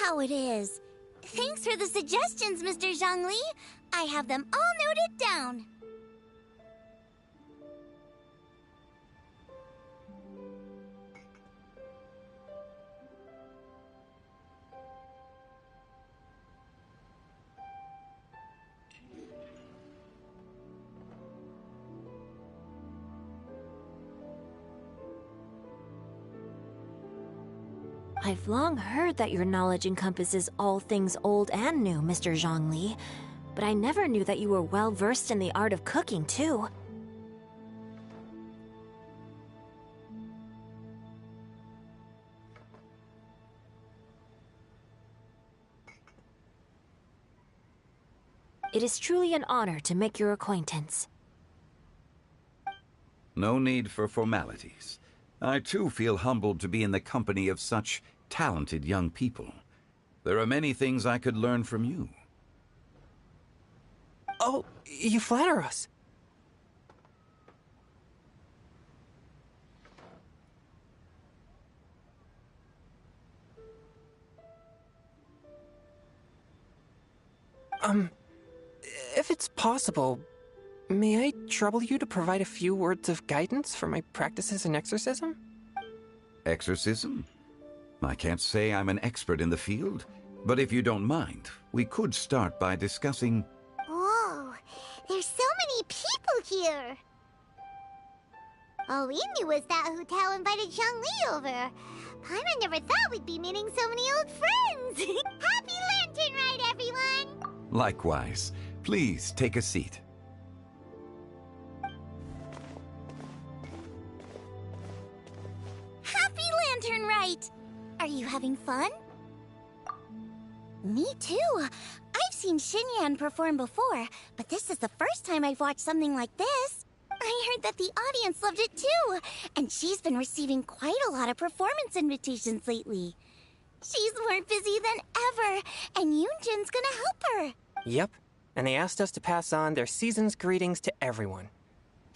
how it is. Thanks for the suggestions, Mr. Zhongli. I have them all noted down. I've long heard that your knowledge encompasses all things old and new, Mr. Zhongli, but I never knew that you were well versed in the art of cooking, too. It is truly an honor to make your acquaintance. No need for formalities. I too feel humbled to be in the company of such talented young people. There are many things I could learn from you. Oh, you flatter us. If it's possible, may I trouble you to provide a few words of guidance for my practices in exorcism? Exorcism? I can't say I'm an expert in the field, but if you don't mind, we could start by discussing... Whoa, there's so many people here. All we knew was that Hu Tao invited Zhongli over. Paimon never thought we'd be meeting so many old friends. Happy Lantern Rite, everyone! Likewise. Please take a seat. Happy Lantern Rite! Are you having fun? Me too. I've seen Xinyan perform before, but this is the first time I've watched something like this. I heard that the audience loved it too, and she's been receiving quite a lot of performance invitations lately. She's more busy than ever, and Yoonjin's gonna help her. Yep, and they asked us to pass on their season's greetings to everyone.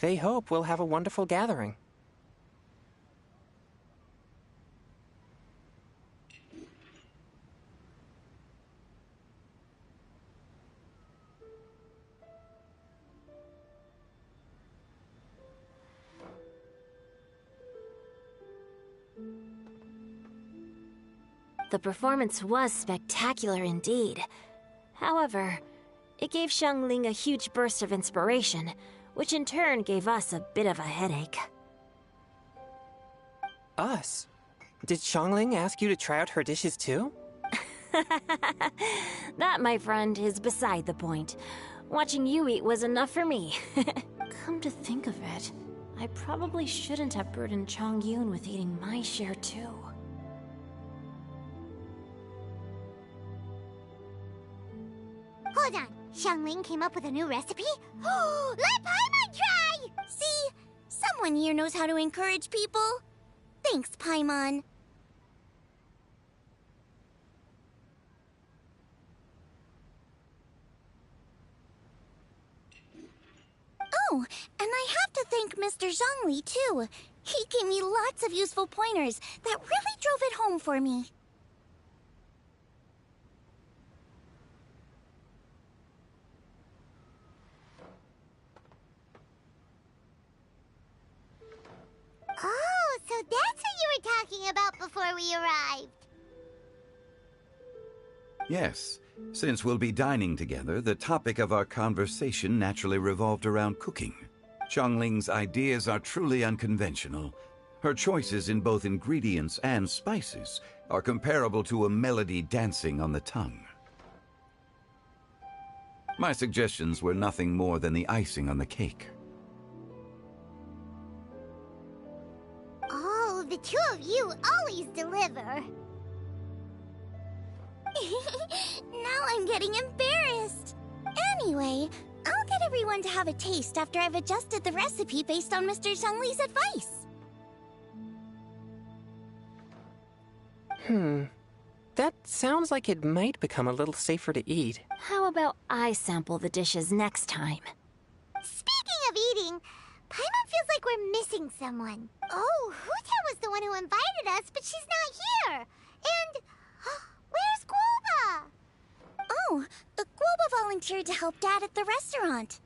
They hope we'll have a wonderful gathering. The performance was spectacular indeed. However, it gave Xiangling a huge burst of inspiration, which in turn gave us a bit of a headache. Us? Did Xiangling ask you to try out her dishes too? That, my friend, is beside the point. Watching you eat was enough for me. Come to think of it, I probably shouldn't have burdened Chongyun with eating my share too. Hold on, Xiangling came up with a new recipe? Let Paimon try! See? Someone here knows how to encourage people. Thanks, Paimon. Oh, and I have to thank Mr. Zhongli, too. He gave me lots of useful pointers that really drove it home for me. Oh, so that's what you were talking about before we arrived. Yes. Since we'll be dining together, the topic of our conversation naturally revolved around cooking. Xiangling's ideas are truly unconventional. Her choices in both ingredients and spices are comparable to a melody dancing on the tongue. My suggestions were nothing more than the icing on the cake. Oh, the two of you always deliver. Now I'm getting embarrassed. Anyway, I'll get everyone to have a taste after I've adjusted the recipe based on Mr. Zhongli's advice. That sounds like it might become a little safer to eat. How about I sample the dishes next time? Speaking of eating, Paimon feels like we're missing someone. Oh, Hu Tao was the one who invited us, but she's not here. And where's Guo? volunteered to help Dad at the restaurant.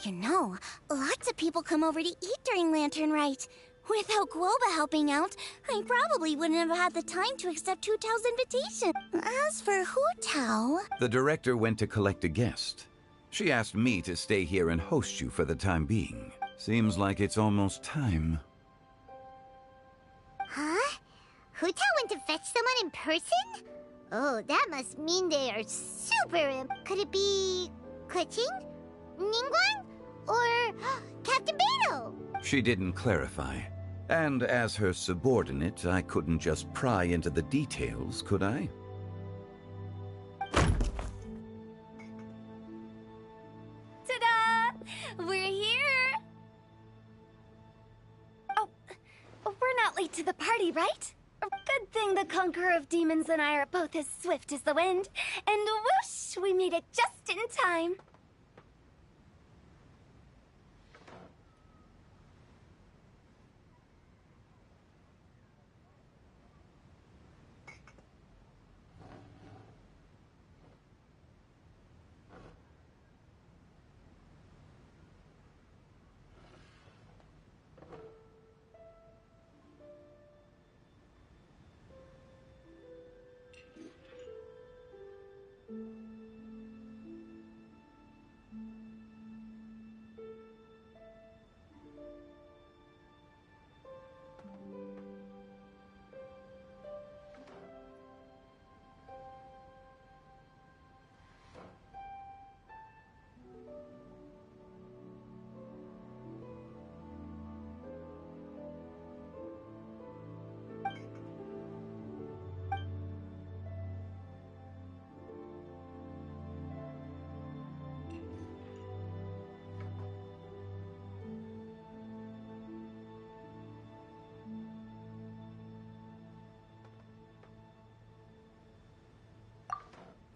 You know, lots of people come over to eat during Lantern Rite. Without Guoba helping out, I probably wouldn't have had the time to accept Hu Tao's invitation. As for Hu Tao... The director went to collect a guest. She asked me to stay here and host you for the time being. Seems like it's almost time. Huh? Hu Tao went to fetch someone in person? Oh, that must mean they are super... Could it be... Keqing? Ningguang? Or Captain Beidou? She didn't clarify. And as her subordinate, I couldn't just pry into the details, could I? Ta-da! We're here! Oh, we're not late to the party, right? Good thing the Conqueror of Demons and I are both as swift as the wind. And whoosh, we made it just in time.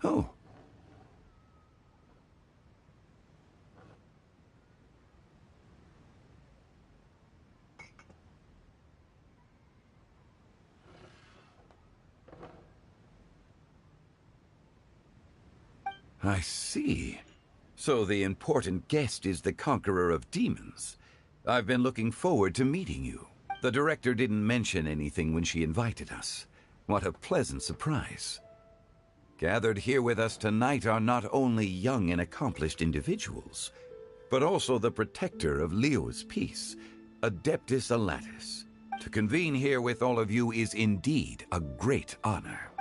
Oh. I see. So the important guest is the Conqueror of Demons. I've been looking forward to meeting you. The director didn't mention anything when she invited us. What a pleasant surprise. Gathered here with us tonight are not only young and accomplished individuals, but also the protector of Leo's peace, Adeptus Alatus. To convene here with all of you is indeed a great honor.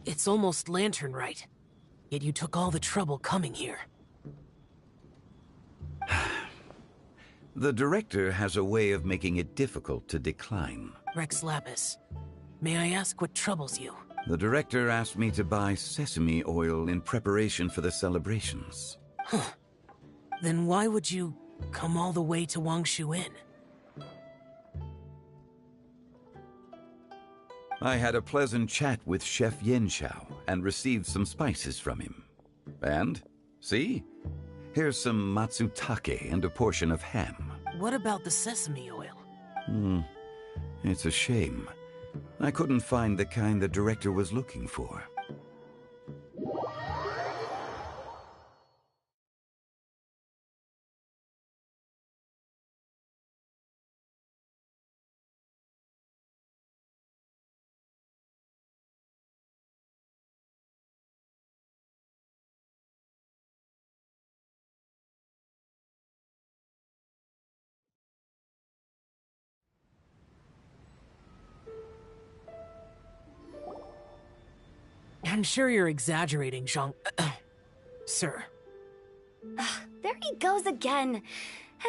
It's almost lantern right. Yet you took all the trouble coming here. The director has a way of making it difficult to decline. Rex Lapis, may I ask what troubles you? The director asked me to buy sesame oil in preparation for the celebrations. Huh. Then why would you come all the way to Wangshu Inn? I had a pleasant chat with Chef Yenshao and received some spices from him. And, see? Here's some matsutake and a portion of ham. What about the sesame oil? It's a shame. I couldn't find the kind the director was looking for. I'm sure you're exaggerating, Zhang... Sir. There he goes again.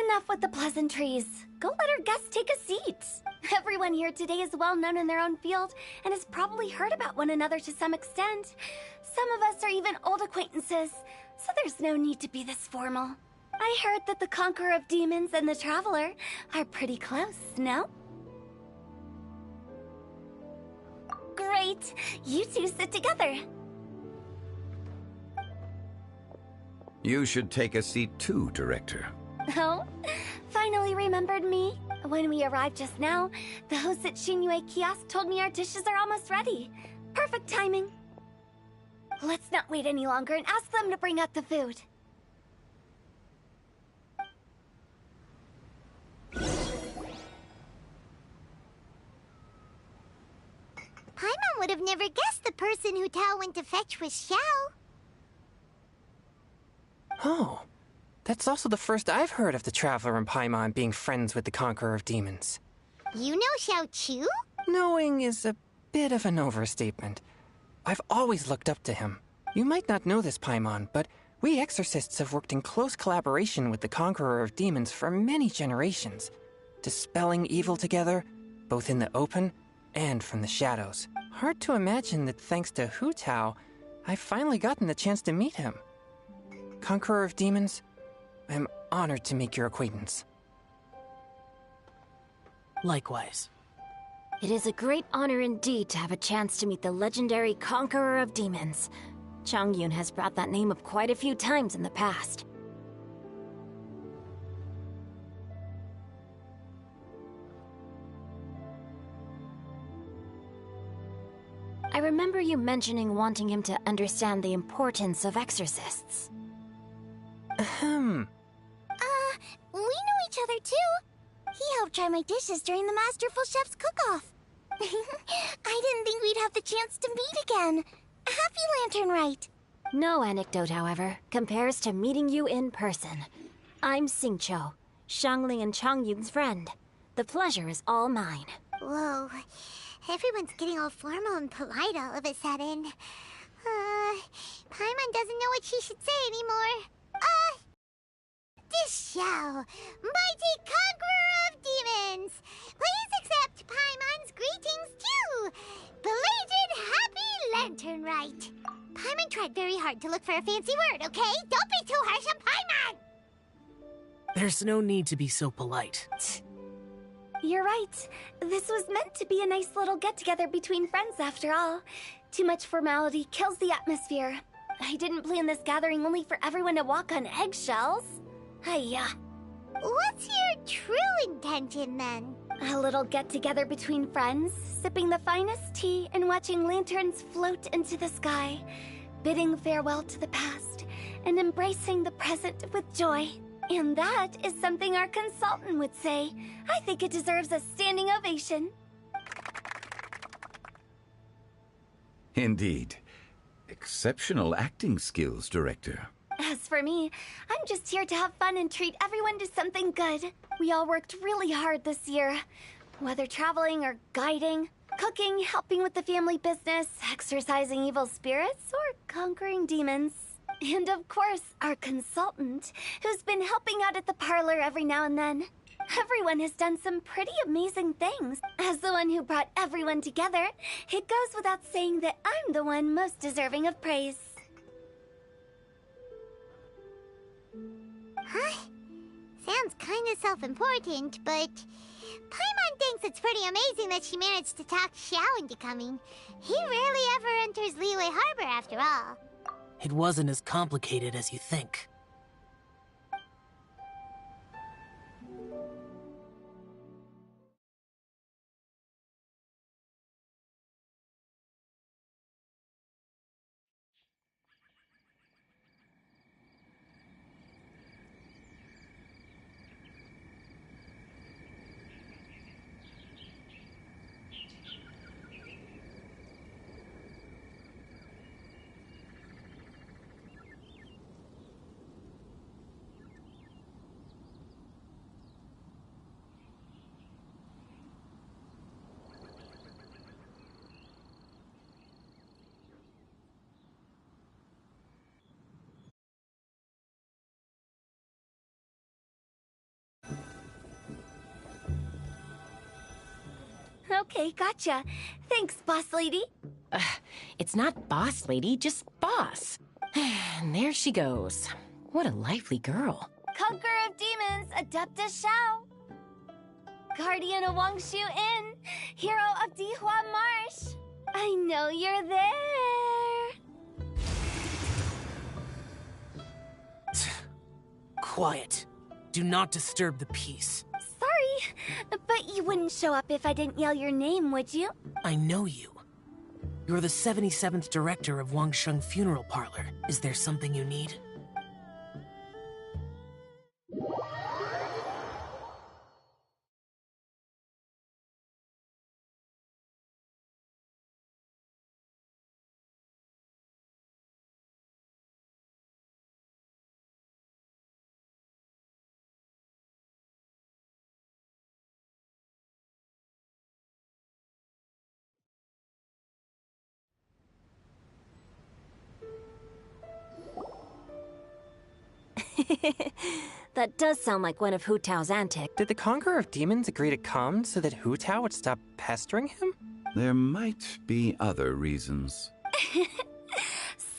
Enough with the pleasantries. Go let our guests take a seat. Everyone here today is well known in their own field and has probably heard about one another to some extent. Some of us are even old acquaintances, so there's no need to be this formal. I heard that the Conqueror of Demons and the Traveler are pretty close, no? Great! You two sit together. You should take a seat too, Director. Oh? Finally remembered me? When we arrived just now, the host at Shinyue Kiosk told me our dishes are almost ready. Perfect timing. Let's not wait any longer and ask them to bring out the food. Paimon would have never guessed the person who Tao went to fetch was Xiao. Oh, that's also the first I've heard of the Traveler and Paimon being friends with the Conqueror of Demons. You know Xiao Chu? Knowing is a bit of an overstatement. I've always looked up to him. You might not know this, Paimon, but we exorcists have worked in close collaboration with the Conqueror of Demons for many generations, dispelling evil together, both in the open and from the shadows. Hard to imagine that thanks to Hu Tao, I've finally gotten the chance to meet him. Conqueror of Demons, I'm honored to make your acquaintance. Likewise. It is a great honor indeed to have a chance to meet the legendary Conqueror of Demons. Changyun has brought that name up quite a few times in the past. I remember you mentioning wanting him to understand the importance of exorcists. Ahem. We know each other too. He helped try my dishes during the Masterful Chef's cook-off. I didn't think we'd have the chance to meet again. Happy Lantern Rite. No anecdote, however, compares to meeting you in person. I'm Xingqiu, Xiangling and Changyun's friend. The pleasure is all mine. Whoa. Everyone's getting all formal and polite all of a sudden. Paimon doesn't know what she should say anymore. This Xiao, mighty Conqueror of Demons, please accept Paimon's greetings too. Belated Happy Lantern Rite. Paimon tried very hard to look for a fancy word, okay? Don't be too harsh on Paimon! There's no need to be so polite. You're right. This was meant to be a nice little get-together between friends after all. Too much formality kills the atmosphere. I didn't plan this gathering only for everyone to walk on eggshells. Hiya. What's your true intention then? A little get-together between friends, sipping the finest tea and watching lanterns float into the sky, bidding farewell to the past, and embracing the present with joy. And that is something our consultant would say. I think it deserves a standing ovation. Indeed. Exceptional acting skills, Director. As for me, I'm just here to have fun and treat everyone to something good. We all worked really hard this year. Whether traveling or guiding, Cooking, helping with the family business, exorcising evil spirits, or conquering demons. And of course, our consultant, who's been helping out at the parlor every now and then. Everyone has done some pretty amazing things. As the one who brought everyone together, it goes without saying that I'm the one most deserving of praise. Huh? Sounds kinda self-important, but Paimon thinks it's pretty amazing that she managed to talk Xiao into coming. He rarely ever enters Liyue Harbor after all. It wasn't as complicated as you think. Okay, gotcha. Thanks, boss lady. It's not boss lady, just boss. And there she goes. What a lively girl. Conqueror of demons, Adeptus Xiao. Guardian of Wangshu Inn, hero of Dihua Marsh. I know you're there. Quiet. Do not disturb the peace. Sorry, but you wouldn't show up if I didn't yell your name, would you? I know you. You're the 77th director of Wangsheng Funeral Parlor. Is there something you need? That does sound like one of Hu Tao's antics. Did the Conqueror of Demons agree to come so that Hu Tao would stop pestering him? There might be other reasons.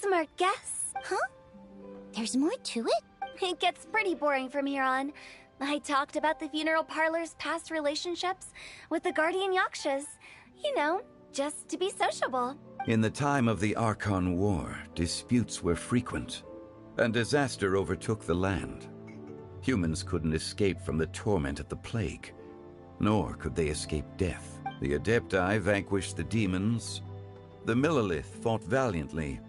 Smart guess. Huh? There's more to it? It gets pretty boring from here on. I talked about the funeral parlor's past relationships with the guardian yakshas. You know, just to be sociable. In the time of the Archon War, disputes were frequent, and disaster overtook the land. Humans couldn't escape from the torment of the plague, nor could they escape death. The Adepti vanquished the demons, the Millelith fought valiantly,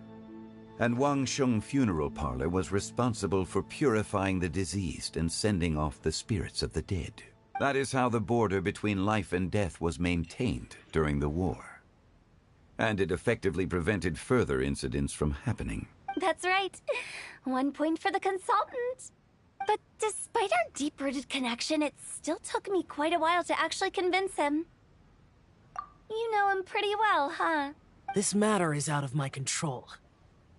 and Wangsheng Funeral Parlor was responsible for purifying the diseased and sending off the spirits of the dead. That is how the border between life and death was maintained during the war. And it effectively prevented further incidents from happening. That's right. 1 point for the consultant. But despite our deep-rooted connection, it still took me quite a while to actually convince him. You know him pretty well, huh? This matter is out of my control,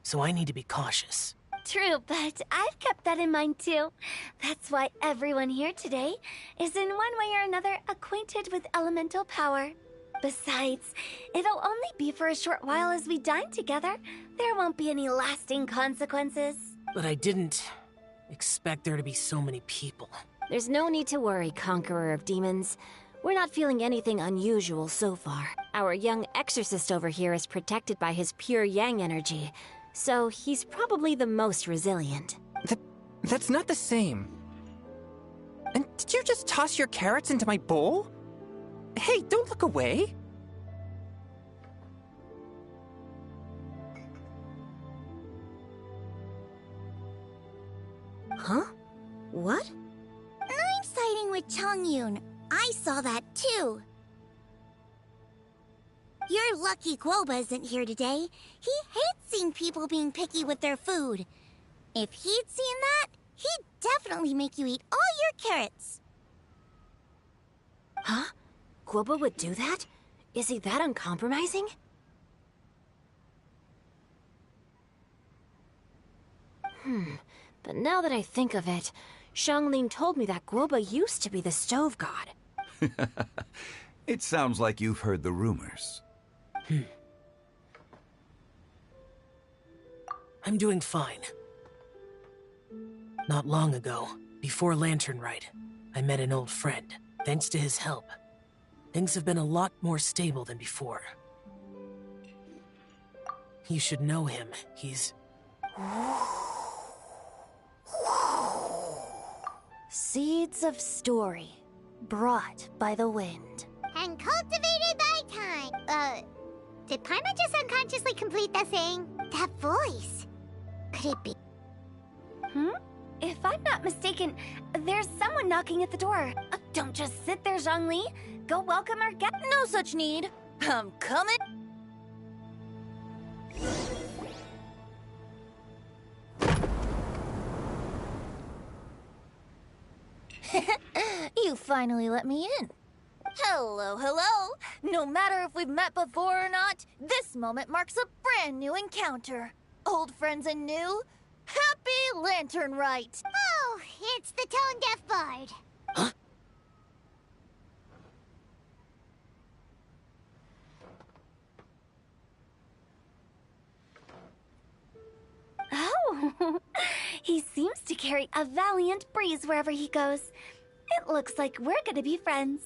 so I need to be cautious. True, but I've kept that in mind too. That's why everyone here today is in one way or another acquainted with elemental power. Besides, it'll only be for a short while as we dine together. There won't be any lasting consequences. But I didn't expect there to be so many people. There's no need to worry, Conqueror of Demons. We're not feeling anything unusual so far. Our young exorcist over here is protected by his pure yang energy, so he's probably the most resilient. That's not the same. And did you just toss your carrots into my bowl? Hey, don't look away. Huh? What? I'm siding with Chongyun. I saw that too. You're lucky Guoba isn't here today. He hates seeing people being picky with their food. If he'd seen that, he'd definitely make you eat all your carrots. Huh? Guoba would do that? Is he that uncompromising? But now that I think of it, Xiangling told me that Guoba used to be the stove god. It sounds like you've heard the rumors. I'm doing fine. Not long ago, before Lantern Rite, I met an old friend. Thanks to his help, things have been a lot more stable than before. You should know him. He's... Seeds of story, brought by the wind. And cultivated by time. Did Paimon just unconsciously complete that saying? That voice. Could it be? If I'm not mistaken, there's someone knocking at the door. Don't just sit there, Zhongli. Go welcome our guest. No such need. I'm coming. You finally let me in. Hello, hello. No matter if we've met before or not, this moment marks a brand new encounter. Old friends and new. Happy Lantern Rite. Oh, it's the tone-deaf bard. Huh? Oh, he seems to carry a valiant breeze wherever he goes. It looks like we're gonna be friends.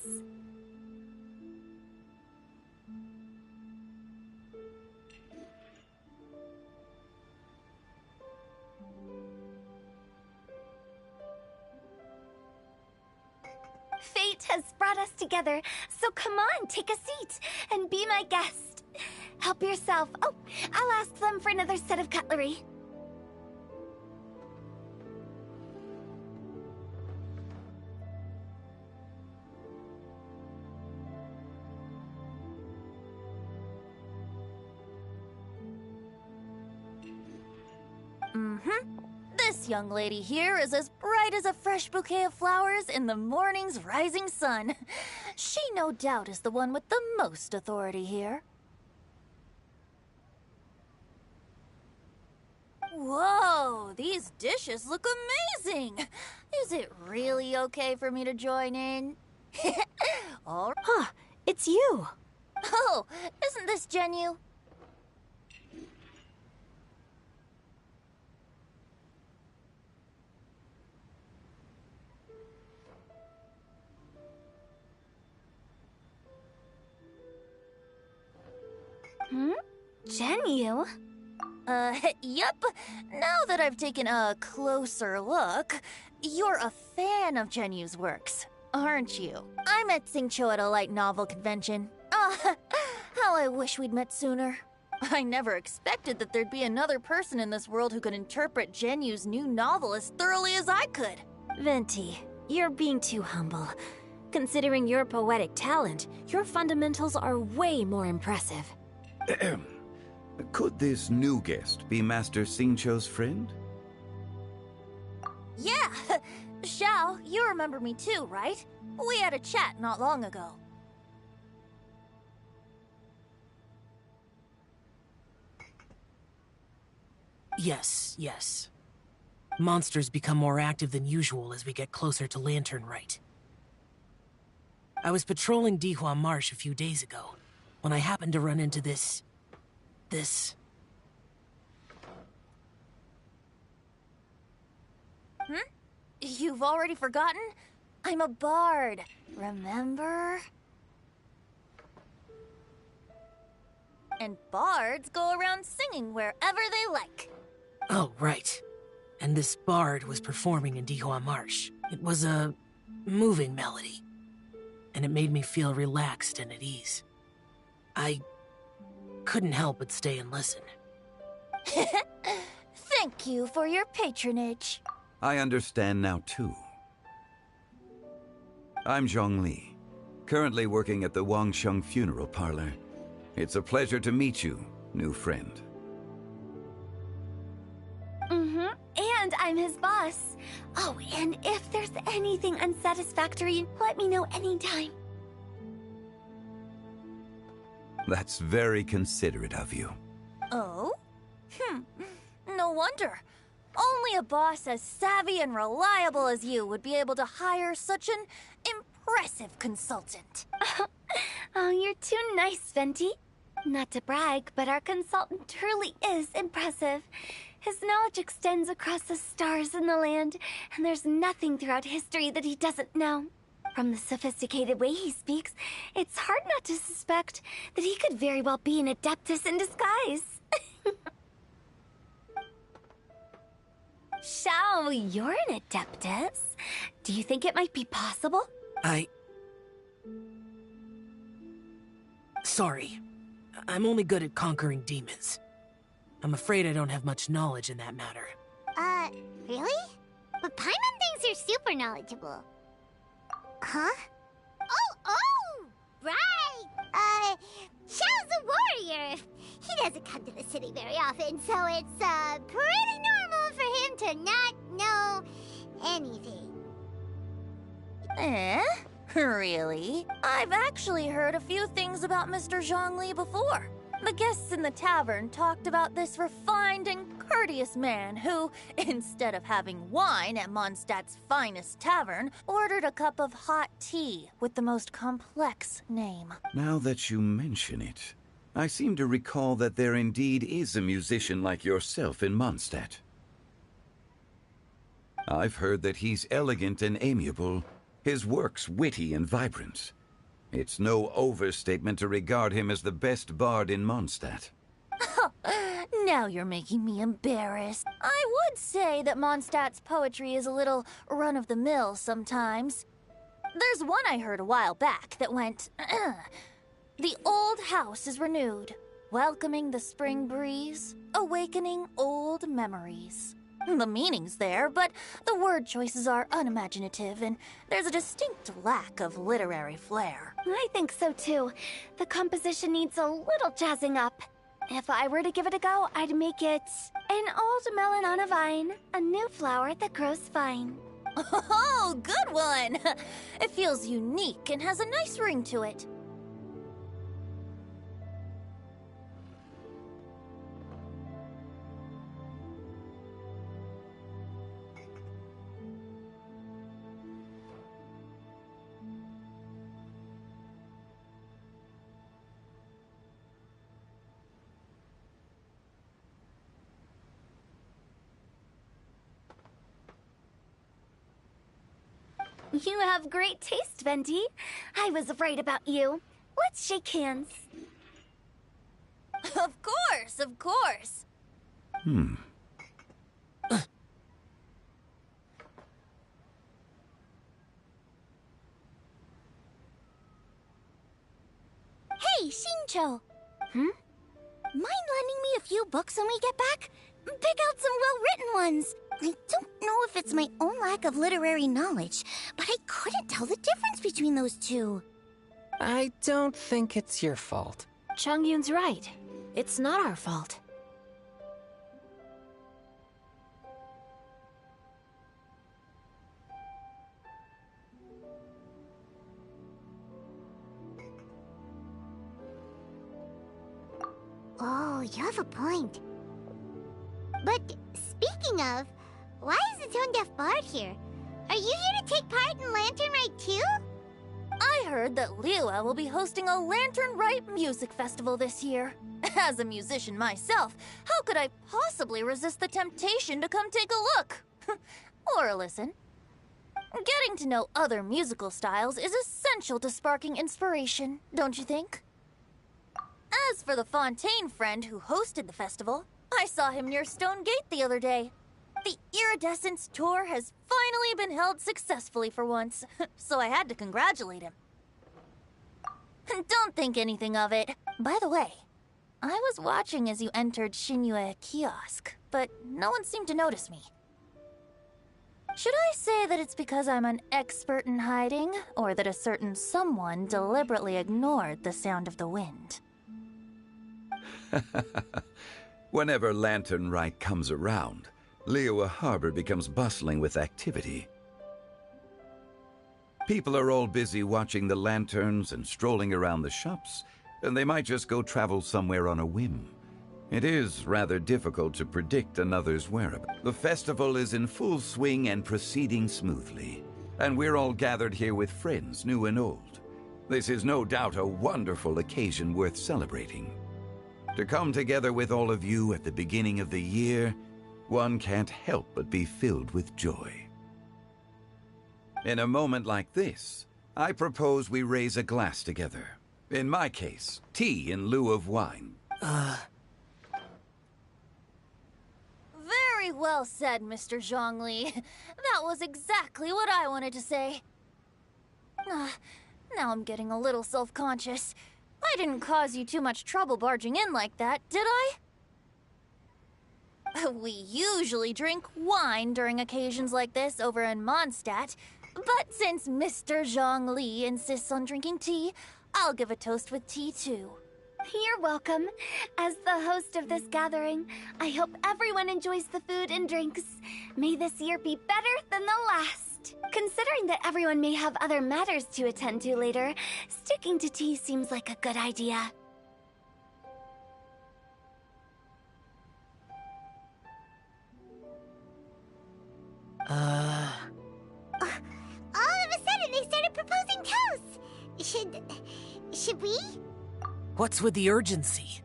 Fate has brought us together, so come on, take a seat and be my guest. Help yourself. Oh, I'll ask them for another set of cutlery. This young lady here is as bright as a fresh bouquet of flowers in the morning's rising sun. She no doubt is the one with the most authority here. Whoa, these dishes look amazing! Is it really okay for me to join in? All right. Huh, it's you. Oh, isn't this Genu? Genu? Yep. Now that I've taken a closer look, you're a fan of Genu's works, aren't you? I met Xingqiu at a light novel convention. How I wish we'd met sooner. I never expected that there'd be another person in this world who could interpret Genu's new novel as thoroughly as I could. Venti, you're being too humble. Considering your poetic talent, your fundamentals are way more impressive. Could this new guest be Master Xingqiu's friend? Yeah! Xiao, you remember me too, right? We had a chat not long ago. Yes. Monsters become more active than usual as we get closer to Lantern Rite. I was patrolling Dihua Marsh a few days ago, when I happened to run into this... You've already forgotten? I'm a bard, remember? And bards go around singing wherever they like. Oh, right. And this bard was performing in Dihua Marsh. It was a moving melody, and it made me feel relaxed and at ease. I couldn't help but stay and listen. Thank you for your patronage. I understand now, too. I'm Zhongli, currently working at the Wangsheng Funeral Parlor. It's a pleasure to meet you, new friend. And I'm his boss. Oh, and if there's anything unsatisfactory, let me know anytime. That's very considerate of you. Oh? No wonder. Only a boss as savvy and reliable as you would be able to hire such an impressive consultant. Oh, you're too nice, Venti. Not to brag, but our consultant truly is impressive. His knowledge extends across the stars and the land, and there's nothing throughout history that he doesn't know. From the sophisticated way he speaks, it's hard not to suspect that he could very well be an adeptus in disguise. Xiao, you're an adeptus. Do you think it might be possible? Sorry. I'm only good at conquering demons. I'm afraid I don't have much knowledge in that matter. Really? But Paimon thinks you're super knowledgeable. Huh? Oh, right! Xiao's a warrior. He doesn't come to the city very often, so it's, pretty normal for him to not know anything. Really? I've actually heard a few things about Mr. Zhongli before. The guests in the tavern talked about this refined and courteous man who, instead of having wine at Mondstadt's finest tavern, ordered a cup of hot tea with the most complex name. Now that you mention it, I seem to recall that there indeed is a musician like yourself in Mondstadt. I've heard that he's elegant and amiable, his works witty and vibrant. It's no overstatement to regard him as the best bard in Mondstadt. Now you're making me embarrassed. I would say that Mondstadt's poetry is a little run-of-the-mill sometimes. There's one I heard a while back that went, The old house is renewed, welcoming the spring breeze, awakening old memories. The meaning's there, but the word choices are unimaginative, and there's a distinct lack of literary flair. I think so too. The composition needs a little jazzing up. If I were to give it a go, I'd make it an old melon on a vine, a new flower that grows fine. Oh, good one! It feels unique and has a nice ring to it. You have great taste, Venti. I was afraid about you. Let's shake hands. Of course, of course. Hey, Shincho. Mind lending me a few books when we get back? Pick out some well-written ones. I don't know if it's my own lack of literary knowledge, but I couldn't tell the difference between those two. I don't think it's your fault. Chongyun's right. It's not our fault. Oh, you have a point. But speaking of, why is the tone-deaf bard here? Are you here to take part in Lantern Rite too? I heard that Liyue will be hosting a Lantern Rite music festival this year. As a musician myself, how could I possibly resist the temptation to come take a look? Or listen. Getting to know other musical styles is essential to sparking inspiration, don't you think? As for the Fontaine friend who hosted the festival, I saw him near Stone Gate the other day. The Iridescence tour has finally been held successfully for once, so I had to congratulate him. Don't think anything of it. By the way, I was watching as you entered Shinyue Kiosk, but no one seemed to notice me. Should I say that it's because I'm an expert in hiding, or that a certain someone deliberately ignored the sound of the wind? Whenever Lantern Rite comes around, Liyue Harbor becomes bustling with activity. People are all busy watching the lanterns and strolling around the shops, and they might just go travel somewhere on a whim. It is rather difficult to predict another's whereabouts. The festival is in full swing and proceeding smoothly, and we're all gathered here with friends, new and old. This is no doubt a wonderful occasion worth celebrating. To come together with all of you at the beginning of the year, one can't help but be filled with joy. In a moment like this, I propose we raise a glass together. In my case, tea in lieu of wine. Very well said, Mr. Zhongli. That was exactly what I wanted to say. Now I'm getting a little self-conscious. I didn't cause you too much trouble barging in like that, did I? We usually drink wine during occasions like this over in Mondstadt, but since Mr. Zhongli insists on drinking tea, I'll give a toast with tea too. You're welcome. As the host of this gathering, I hope everyone enjoys the food and drinks. May this year be better than the last. Considering that everyone may have other matters to attend to later, sticking to tea seems like a good idea. All of a sudden, they started proposing toasts. Should we? What's with the urgency?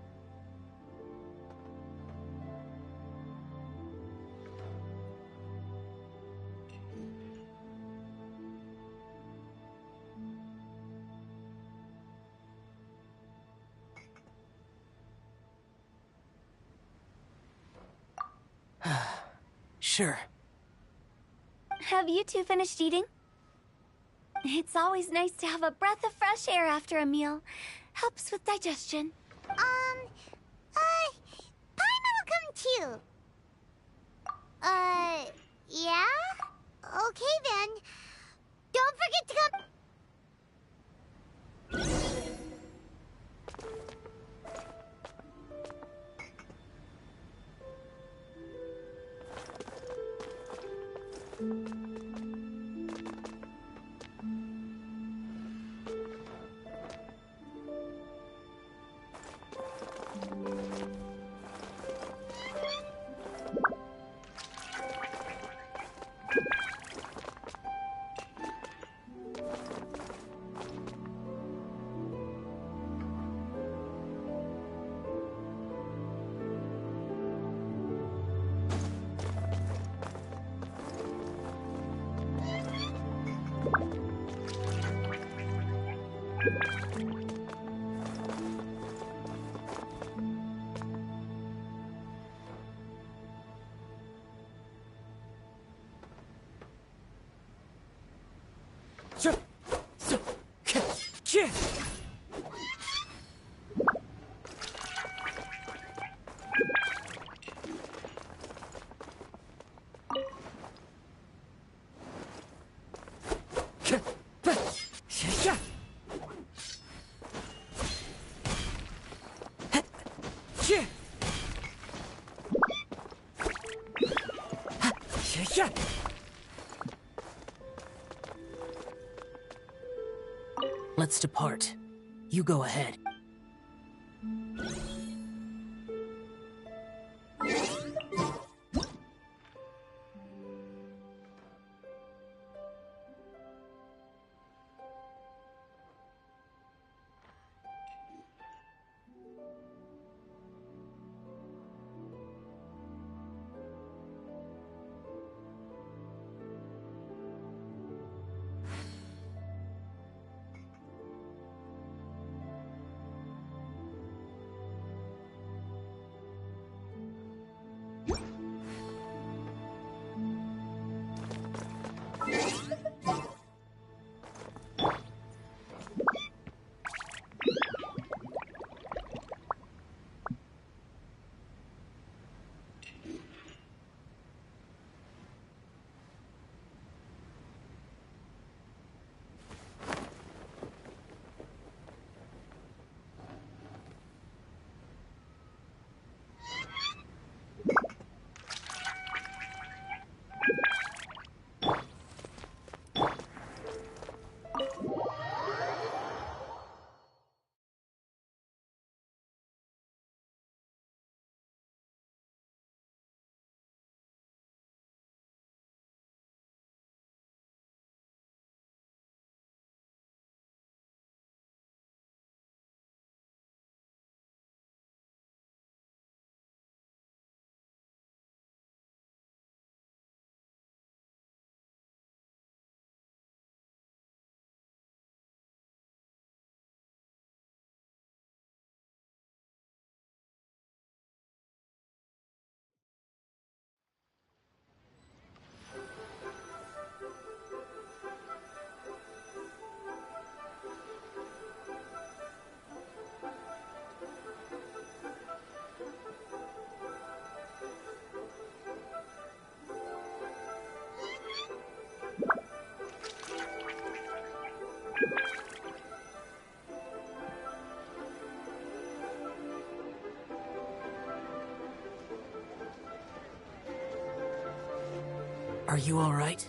Sure. Have you two finished eating? It's always nice to have a breath of fresh air after a meal. Helps with digestion. Paimon will come too. Yeah? Okay then. Don't forget to come. Let's depart. You go ahead. Are you all right?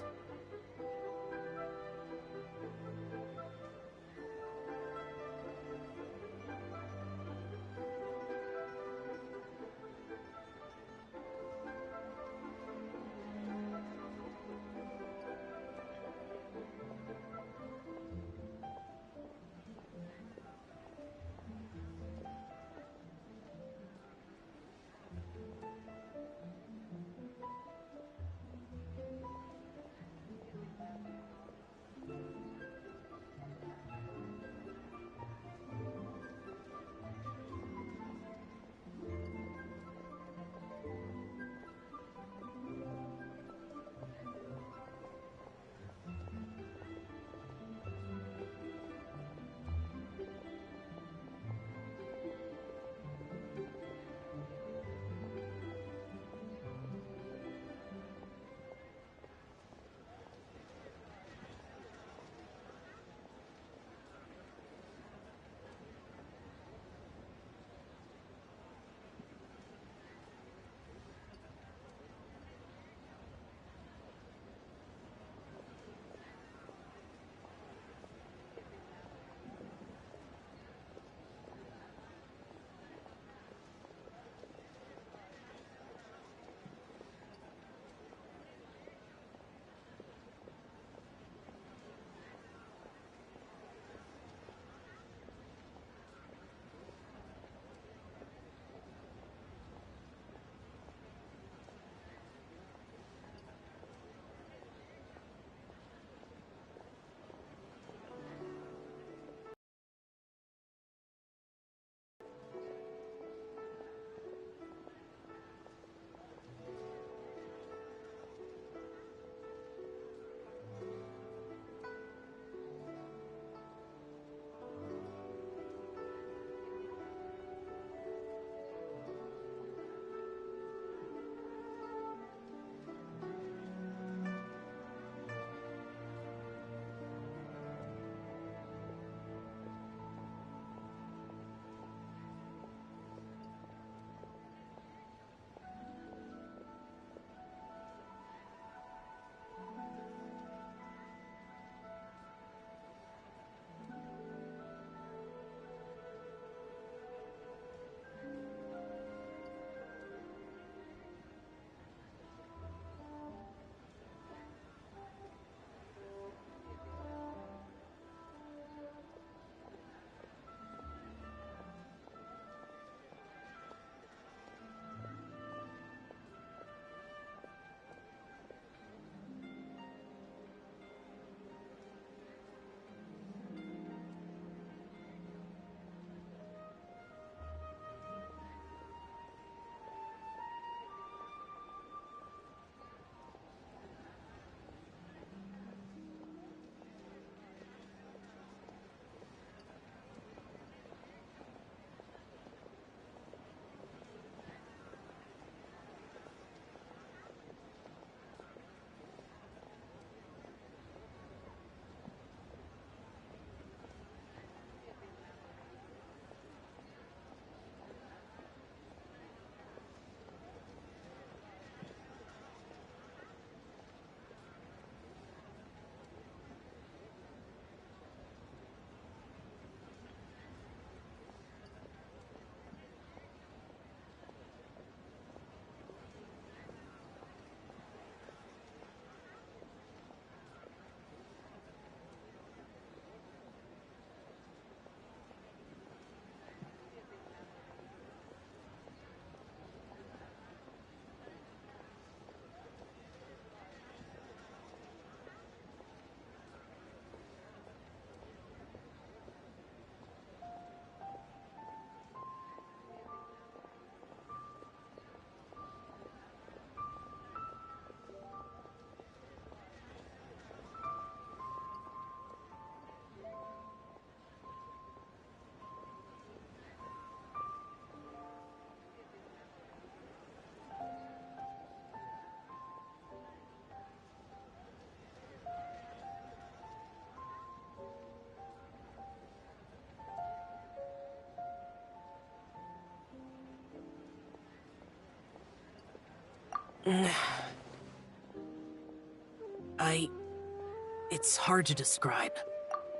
It's hard to describe.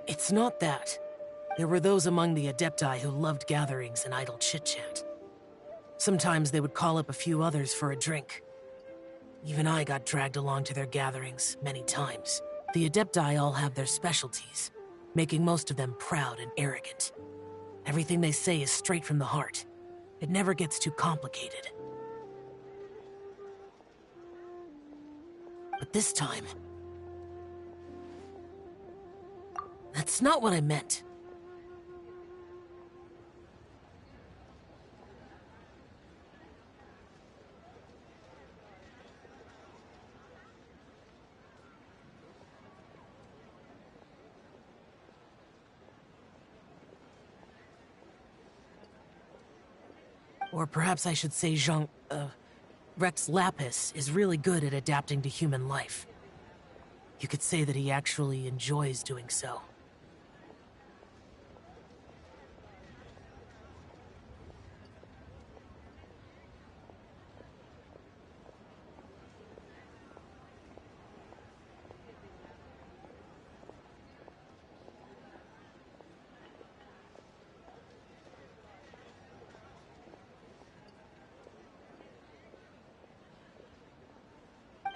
It's not that. There were those among the Adepti who loved gatherings and idle chit-chat. Sometimes they would call up a few others for a drink. Even I got dragged along to their gatherings many times. The Adepti all have their specialties, making most of them proud and arrogant. Everything they say is straight from the heart. It never gets too complicated. But this time... that's not what I meant. Or perhaps I should say Rex Lapis is really good at adapting to human life. You could say that he actually enjoys doing so.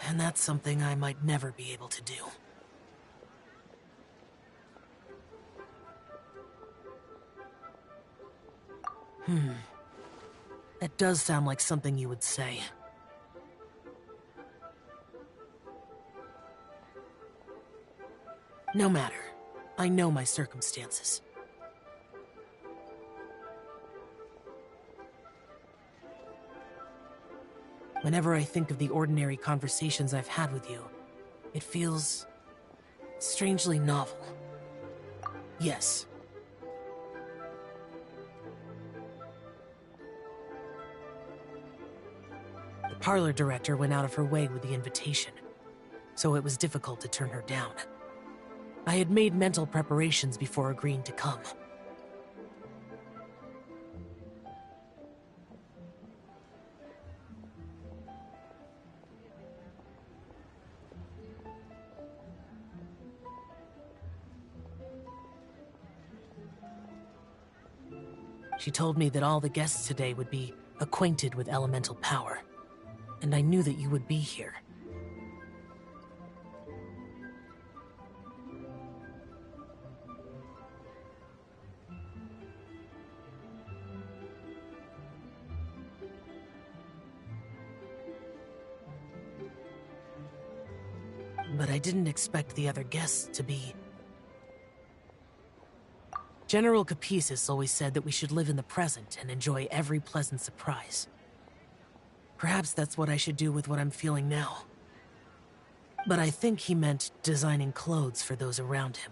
And that's something I might never be able to do. That does sound like something you would say. No matter. I know my circumstances. Whenever I think of the ordinary conversations I've had with you, it feels strangely novel. Yes. The parlor director went out of her way with the invitation, so it was difficult to turn her down. I had made mental preparations before agreeing to come. She told me that all the guests today would be acquainted with elemental power, and I knew that you would be here. But I didn't expect the other guests to be... General Capisis always said that we should live in the present and enjoy every pleasant surprise. Perhaps that's what I should do with what I'm feeling now. But I think he meant designing clothes for those around him.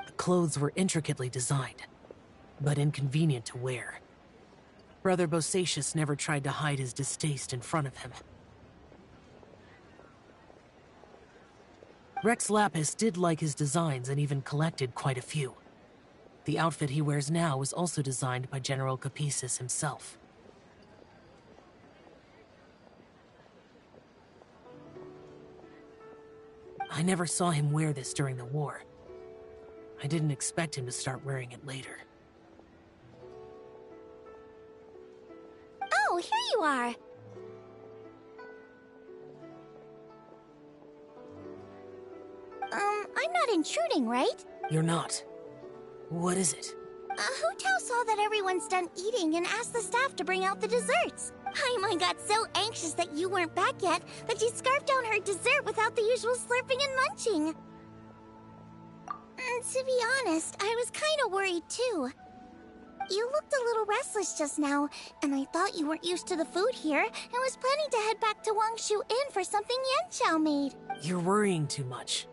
The clothes were intricately designed, but inconvenient to wear. Brother Bosacius never tried to hide his distaste in front of him. Rex Lapis did like his designs and even collected quite a few. The outfit he wears now was also designed by General Capisis himself. I never saw him wear this during the war. I didn't expect him to start wearing it later. Oh, here you are. I'm not intruding, right? You're not. What is it? Hu Tao saw that everyone's done eating and asked the staff to bring out the desserts. Paimon got so anxious that you weren't back yet that she scarfed down her dessert without the usual slurping and munching. To be honest, I was kind of worried too. You looked a little restless just now, and I thought you weren't used to the food here and was planning to head back to Wangshu Inn for something Yanchao made. You're worrying too much.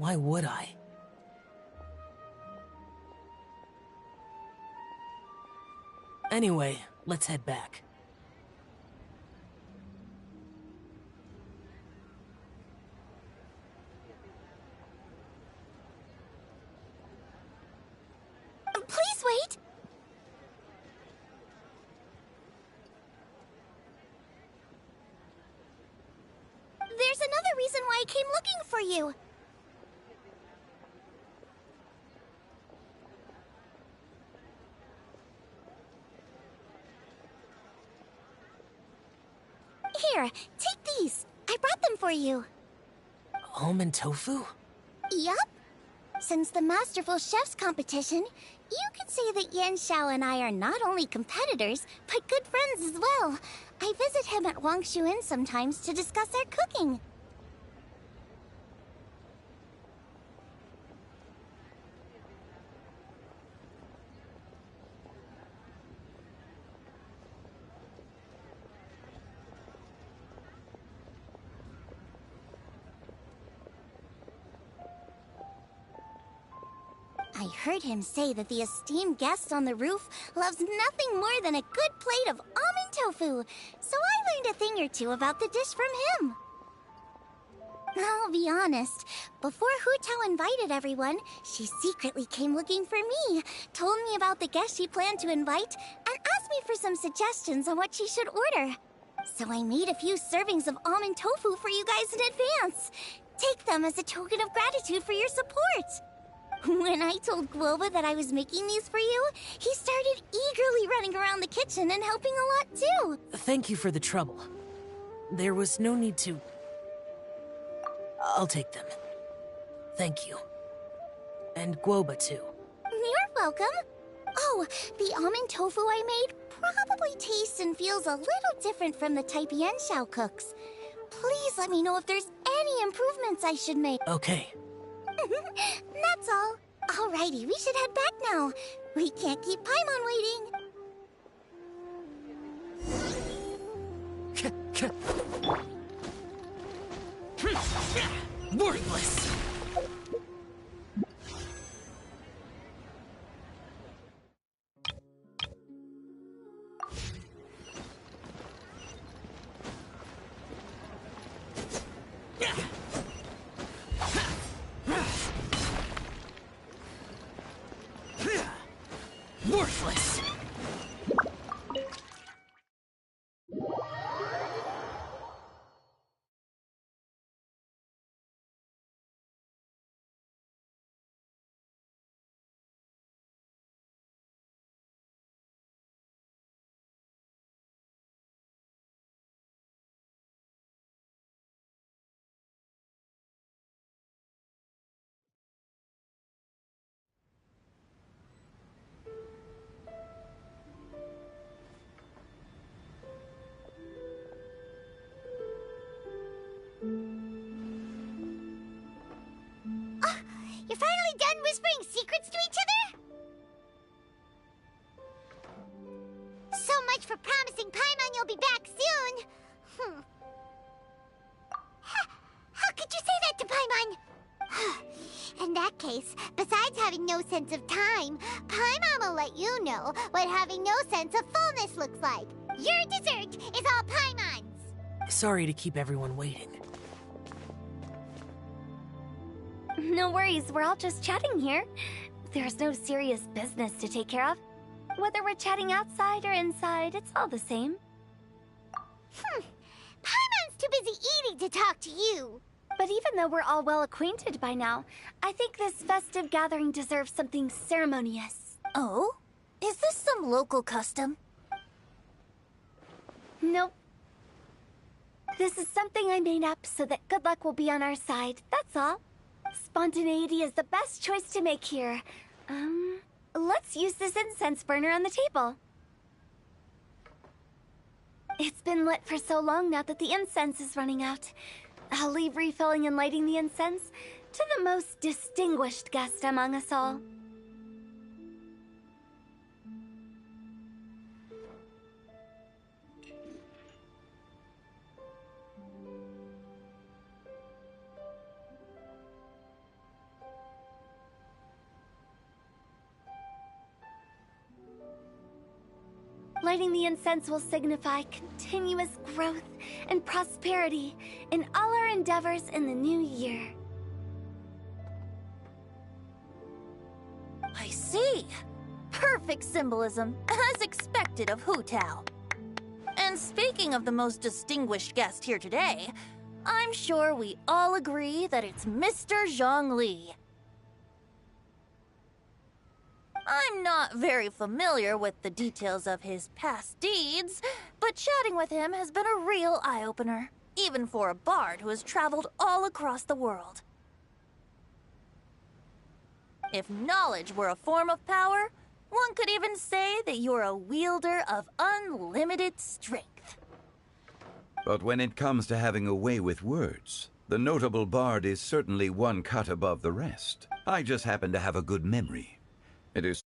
Why would I? Anyway, let's head back. Please wait! There's another reason why I came looking for you. Here, take these. I brought them for you. Almond tofu? Yup. Since the Masterful Chef's competition, you could say that Yan Xiao and I are not only competitors, but good friends as well. I visit him at Wangshu Inn sometimes to discuss our cooking. I heard him say that the esteemed guest on the roof loves nothing more than a good plate of almond tofu, so I learned a thing or two about the dish from him. I'll be honest, before Hu Tao invited everyone, she secretly came looking for me, told me about the guests she planned to invite, and asked me for some suggestions on what she should order. So I made a few servings of almond tofu for you guys in advance. Take them as a token of gratitude for your support. When I told Guoba that I was making these for you, he started eagerly running around the kitchen and helping a lot too. Thank you for the trouble. There was no need to... I'll take them. Thank you. And Guoba too. You're welcome. Oh, the almond tofu I made probably tastes and feels a little different from the type Yan Xiao cooks. Please let me know if there's any improvements I should make. Okay. That's all. Alrighty, we should head back now. We can't keep Paimon waiting. Worthless! Worthless! You're finally done whispering secrets to each other? So much for promising Paimon you'll be back soon. How could you say that to Paimon? In that case, besides having no sense of time, Paimon will let you know what having no sense of fullness looks like. Your dessert is all Paimon's. Sorry to keep everyone waiting. No worries, we're all just chatting here. There's no serious business to take care of. Whether we're chatting outside or inside, it's all the same. Paimon's too busy eating to talk to you. But even though we're all well acquainted by now, I think this festive gathering deserves something ceremonious. Oh? Is this some local custom? Nope. This is something I made up so that good luck will be on our side, that's all. Spontaneity is the best choice to make here. Let's use this incense burner on the table. It's been lit for so long now that the incense is running out. I'll leave refilling and lighting the incense to the most distinguished guest among us all. Lighting the incense will signify continuous growth and prosperity in all our endeavors in the new year. I see. Perfect symbolism, as expected of Hu Tao. And speaking of the most distinguished guest here today, I'm sure we all agree that it's Mr. Zhongli. I'm not very familiar with the details of his past deeds, but chatting with him has been a real eye-opener, even for a bard who has traveled all across the world. If knowledge were a form of power, one could even say that you're a wielder of unlimited strength. But when it comes to having a way with words, the notable bard is certainly one cut above the rest. I just happen to have a good memory. It is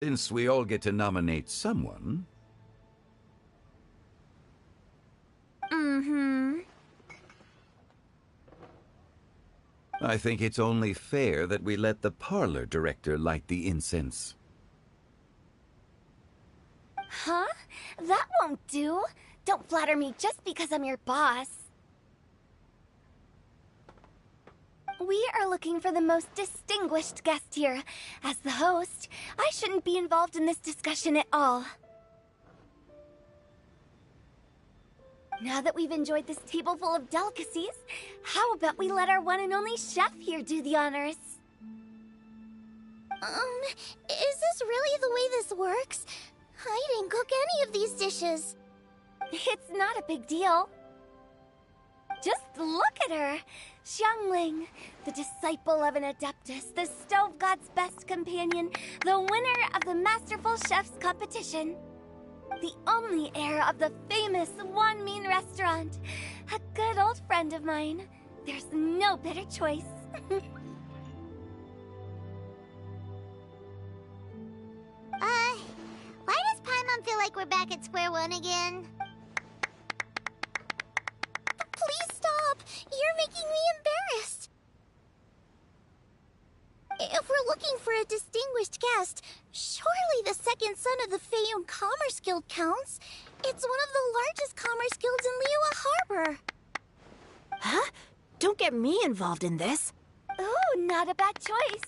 since we all get to nominate someone. I think it's only fair that we let the parlor director light the incense. Huh? That won't do. Don't flatter me just because I'm your boss. We are looking for the most distinguished guest here. As the host, I shouldn't be involved in this discussion at all. Now that we've enjoyed this table full of delicacies, how about we let our one and only chef here do the honors? Is this really the way this works? I didn't cook any of these dishes. It's not a big deal. Just look at her! Xiangling, the disciple of an adeptus, the stove god's best companion, the winner of the Masterful Chef's competition. The only heir of the famous Wanmin restaurant. A good old friend of mine. There's no better choice. Why does Paimon feel like we're back at square one again? Please stop! You're making me embarrassed. If we're looking for a distinguished guest, surely the second son of the Feiyun Commerce Guild counts. It's one of the largest commerce guilds in Liyue Harbor. Huh? Don't get me involved in this. Ooh, not a bad choice.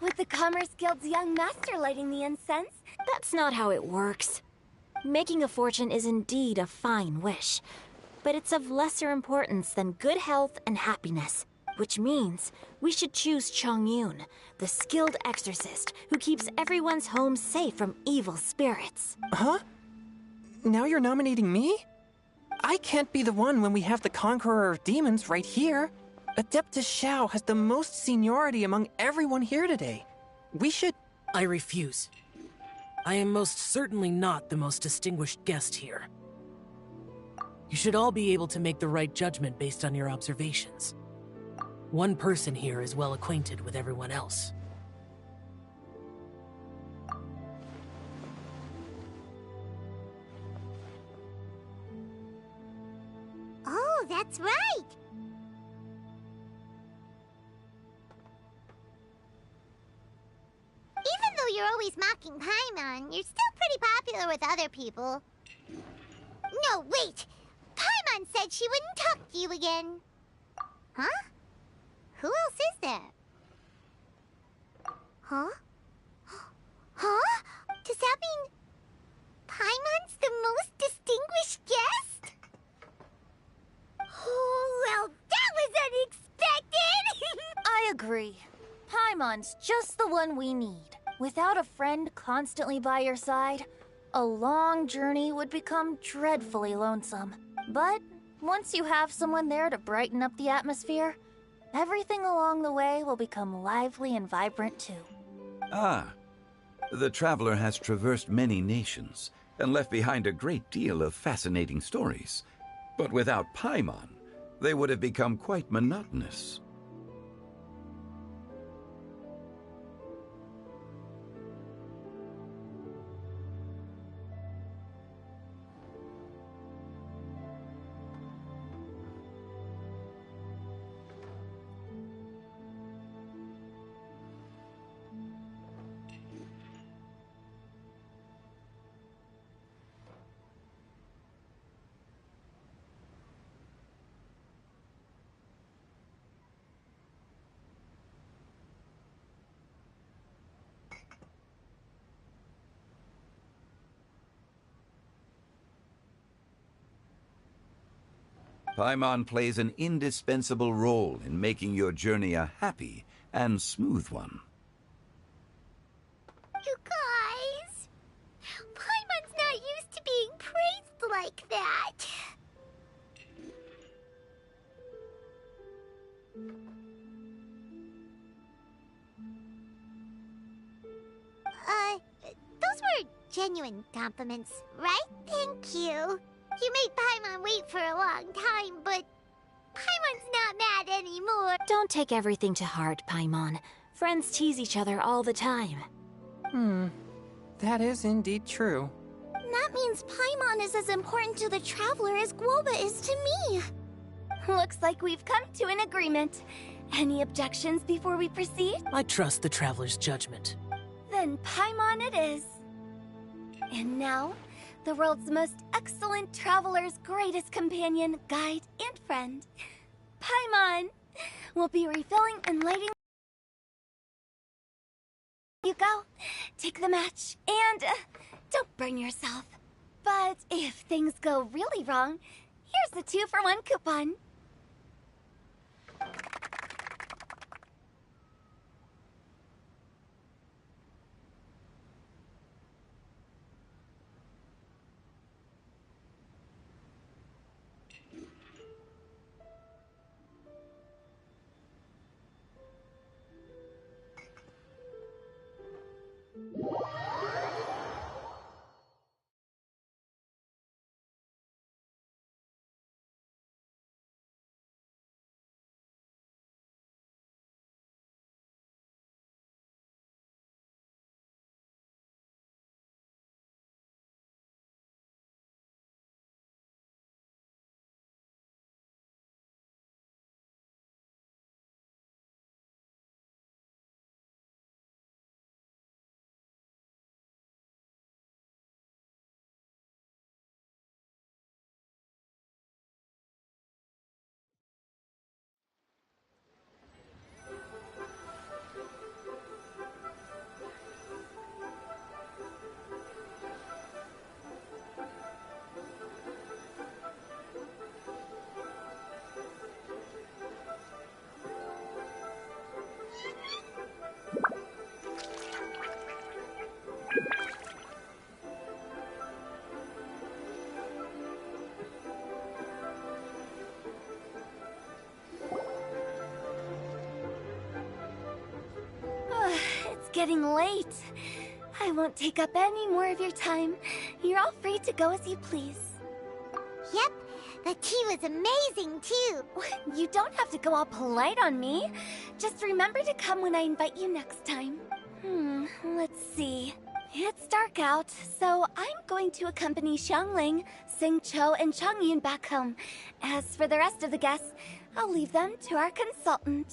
With the Commerce Guild's young master lighting the incense. That's not how it works. Making a fortune is indeed a fine wish, but it's of lesser importance than good health and happiness, which means we should choose Chongyun, the skilled exorcist who keeps everyone's home safe from evil spirits. Huh? Now you're nominating me? I can't be the one when we have the Conqueror of Demons right here. Adeptus Xiao has the most seniority among everyone here today. We should... I refuse. I am most certainly not the most distinguished guest here. You should all be able to make the right judgment based on your observations. One person here is well acquainted with everyone else. Oh, that's right! Even though you're always mocking Paimon, you're still pretty popular with other people. No, wait! Paimon said she wouldn't talk to you again. Huh? Who else is there? Huh? Huh? Does that mean Paimon's the most distinguished guest? Oh, well, that was unexpected! I agree. Paimon's just the one we need. Without a friend constantly by your side, A long journey would become dreadfully lonesome. But once you have someone there to brighten up the atmosphere, everything along the way will become lively and vibrant too. Ah, the traveler has traversed many nations and left behind a great deal of fascinating stories. But without Paimon, they would have become quite monotonous. Paimon plays an indispensable role in making your journey a happy and smooth one. You guys, Paimon's not used to being praised like that. Those were genuine compliments, right? Thank you. You made Paimon wait for a long time, but Paimon's not mad anymore. Don't take everything to heart, Paimon. Friends tease each other all the time. That is indeed true. That means Paimon is as important to the traveler as Guoba is to me. Looks like we've come to an agreement. Any objections before we proceed? I trust the traveler's judgment. Then Paimon it is. And now, the world's most excellent traveler's greatest companion, guide, and friend, Paimon, will be refilling and lighting. You go, take the match, and don't burn yourself. But if things go really wrong, here's the 2-for-1 coupon. Getting late. I won't take up any more of your time. You're all free to go as you please. Yep, the tea was amazing too. You don't have to go all polite on me. Just remember to come when I invite you next time. Let's see. It's dark out, so I'm going to accompany Xiangling, Xingqiu, and Changyun back home. As for the rest of the guests, I'll leave them to our consultant.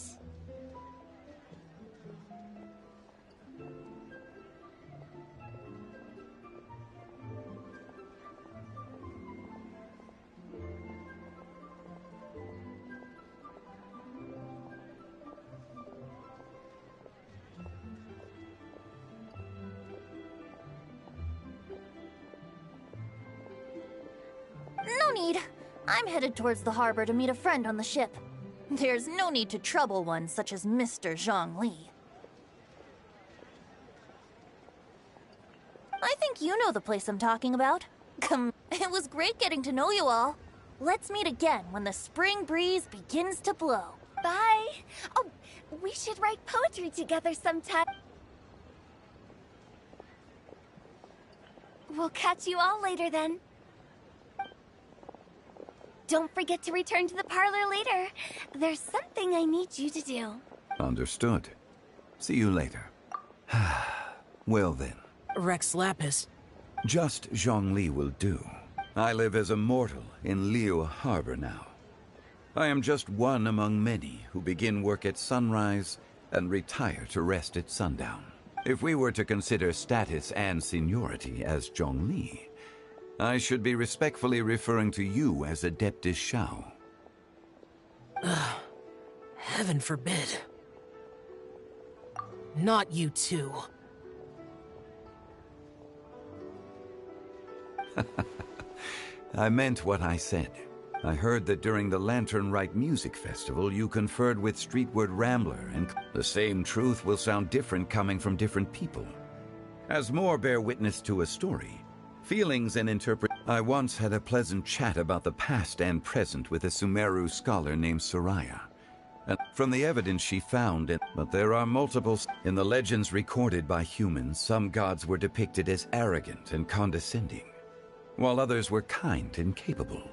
No need. I'm headed towards the harbor to meet a friend on the ship. There's no need to trouble one such as Mr. Zhongli. I think think you know the place I'm talking about. It was great getting to know you all. Let's meet again when the spring breeze begins to blow. Bye. Oh, we should write poetry together sometime. We'll catch you all later then. Don't forget to return to the parlor later. There's something I need you to do. Understood. See you later. Well then. Rex Lapis. Just Zhongli will do. I live as a mortal in Liu Harbor now. I am just one among many who begin work at sunrise and retire to rest at sundown. If we were to consider status and seniority as Zhongli, I should be respectfully referring to you as Adeptus Shao. Heaven forbid. Not you too. I meant what I said. I heard that during the Lantern Rite Music Festival, you conferred with Streetward Rambler, and the same truth will sound different coming from different people. As more bear witness to a story, feelings and I once had a pleasant chat about the past and present with a Sumeru scholar named Soraya. And from the evidence she found, but there are multiple. In the legends recorded by humans, some gods were depicted as arrogant and condescending, while others were kind and capable.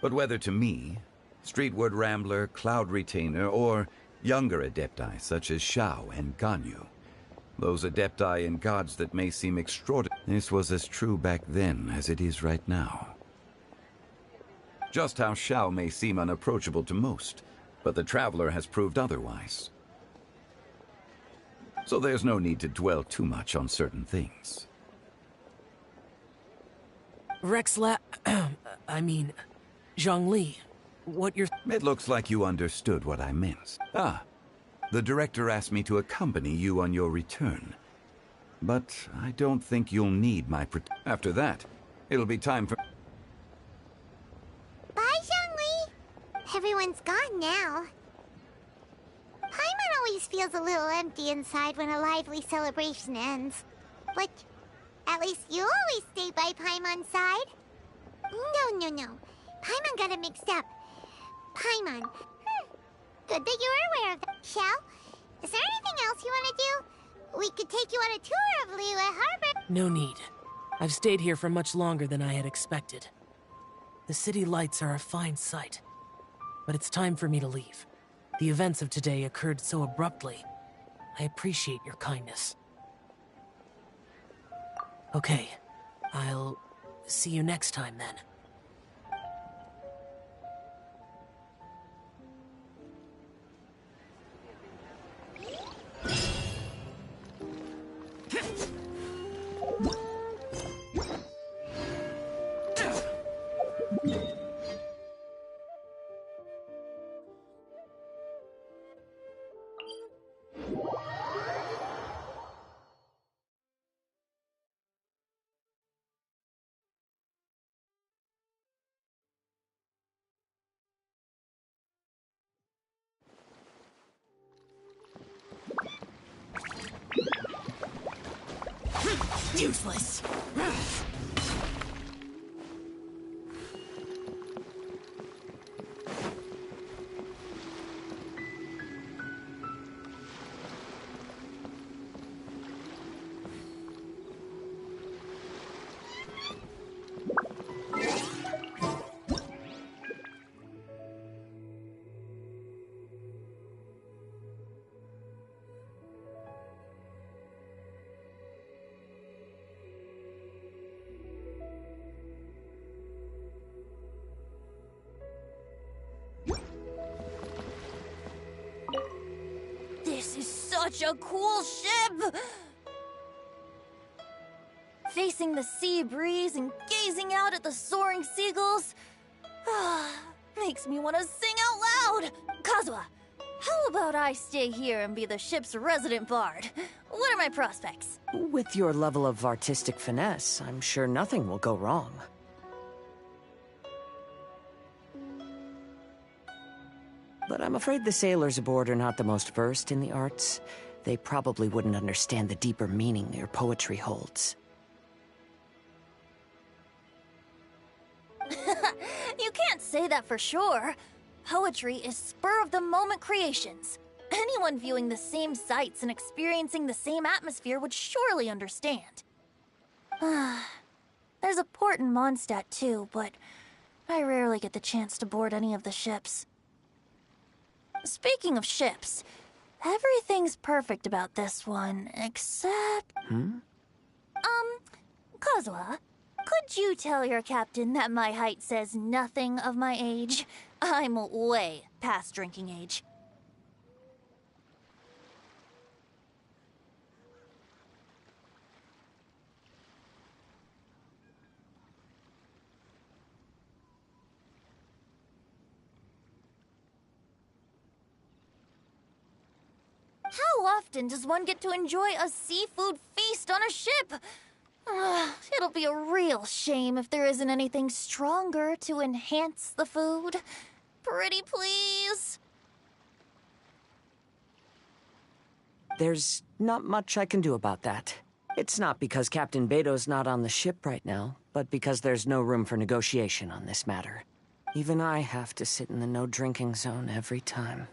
But whether to me, Streetward Rambler, Cloud Retainer, or younger Adepti such as Shao and Ganyu, those Adepti and gods that may seem extraordinary, this was as true back then as it is right now. Just how Shao may seem unapproachable to most, but the Traveler has proved otherwise. So there's no need to dwell too much on certain things. Zhongli, what you're... It looks like you understood what I meant. The director asked me to accompany you on your return. But I don't think you'll need my After that, it'll be time for... Bye, Zhongli! Everyone's gone now. Paimon always feels a little empty inside when a lively celebration ends. But at least you always stay by Paimon's side. No. Paimon got it mixed up. Paimon. Good that you were aware of that. Shao, is there anything else you want to do? We could take you on a tour of Liyue Harbor. No need. I've stayed here for much longer than I had expected. The city lights are a fine sight. But it's time for me to leave. The events of today occurred so abruptly. I appreciate your kindness. Okay. I'll see you next time then. Useless. such a cool ship! Facing the sea breeze and gazing out at the soaring seagulls makes me want to sing out loud. Kazuha, how about I stay here and be the ship's resident bard? What are my prospects? With your level of artistic finesse, I'm sure nothing will go wrong. But I'm afraid the sailors aboard are not the most versed in the arts. They probably wouldn't understand the deeper meaning your poetry holds. You can't say that for sure. Poetry is spur-of-the-moment creations. Anyone viewing the same sights and experiencing the same atmosphere would surely understand. There's a port in Mondstadt too, but I rarely get the chance to board any of the ships. Speaking of ships, everything's perfect about this one, except... Kazuha, could you tell your captain that my height says nothing of my age? I'm way past drinking age. How often does one get to enjoy a seafood feast on a ship? It'll be a real shame if there isn't anything stronger to enhance the food. Pretty please? There's not much I can do about that. It's not because Captain Beto's not on the ship right now, but because there's no room for negotiation on this matter. Even I have to sit in the no-drinking zone every time.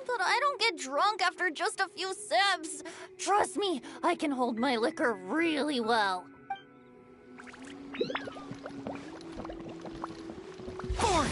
But I don't get drunk after just a few sips. Trust me, I can hold my liquor really well. Boring!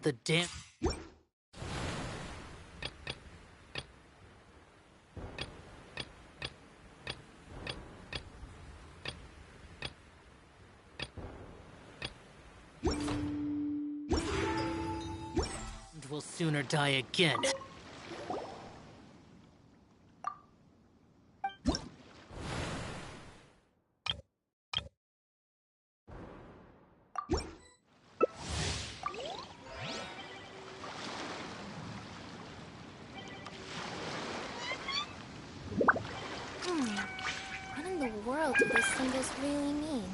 The damn... will sooner die again. What in the world do these symbols really mean?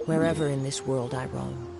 wherever in this world I roam.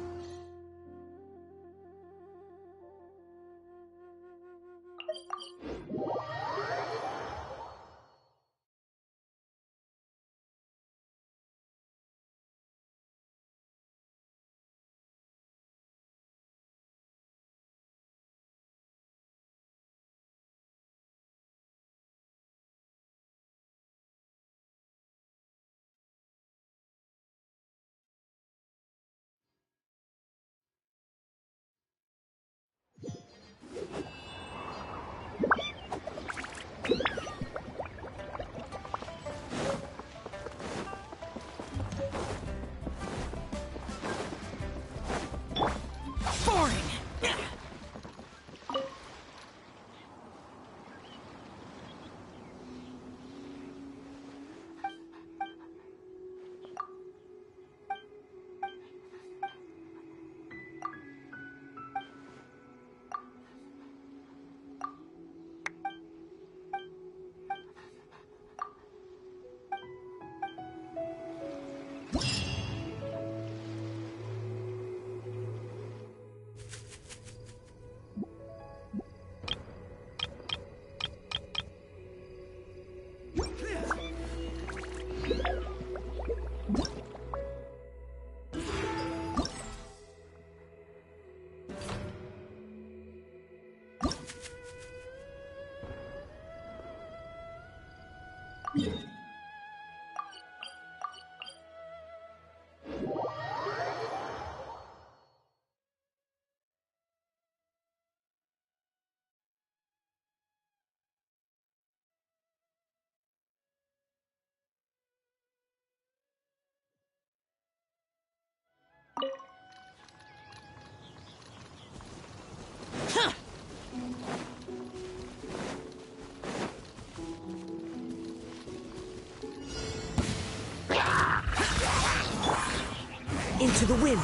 Into the wind!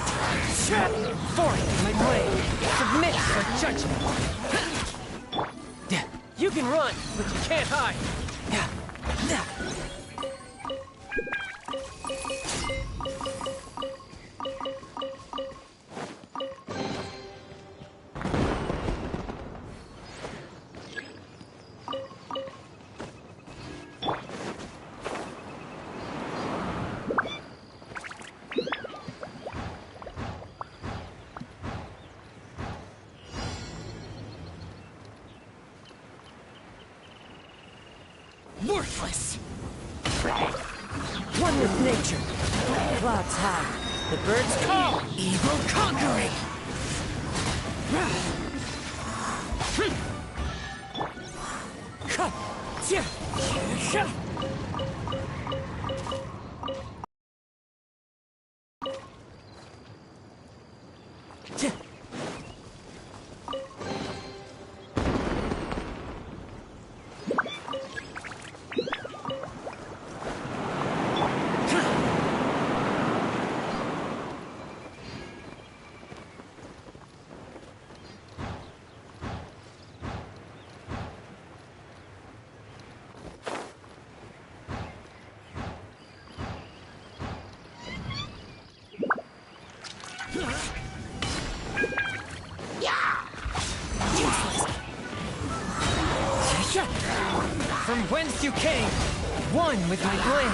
Forth, my blade! Submit for judgment! You can run, but you can't hide! Worthless! One with nature. Clouds high. The birds call. Evil conquering! From whence you came, one with my blade.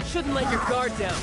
Shouldn't let your guard down.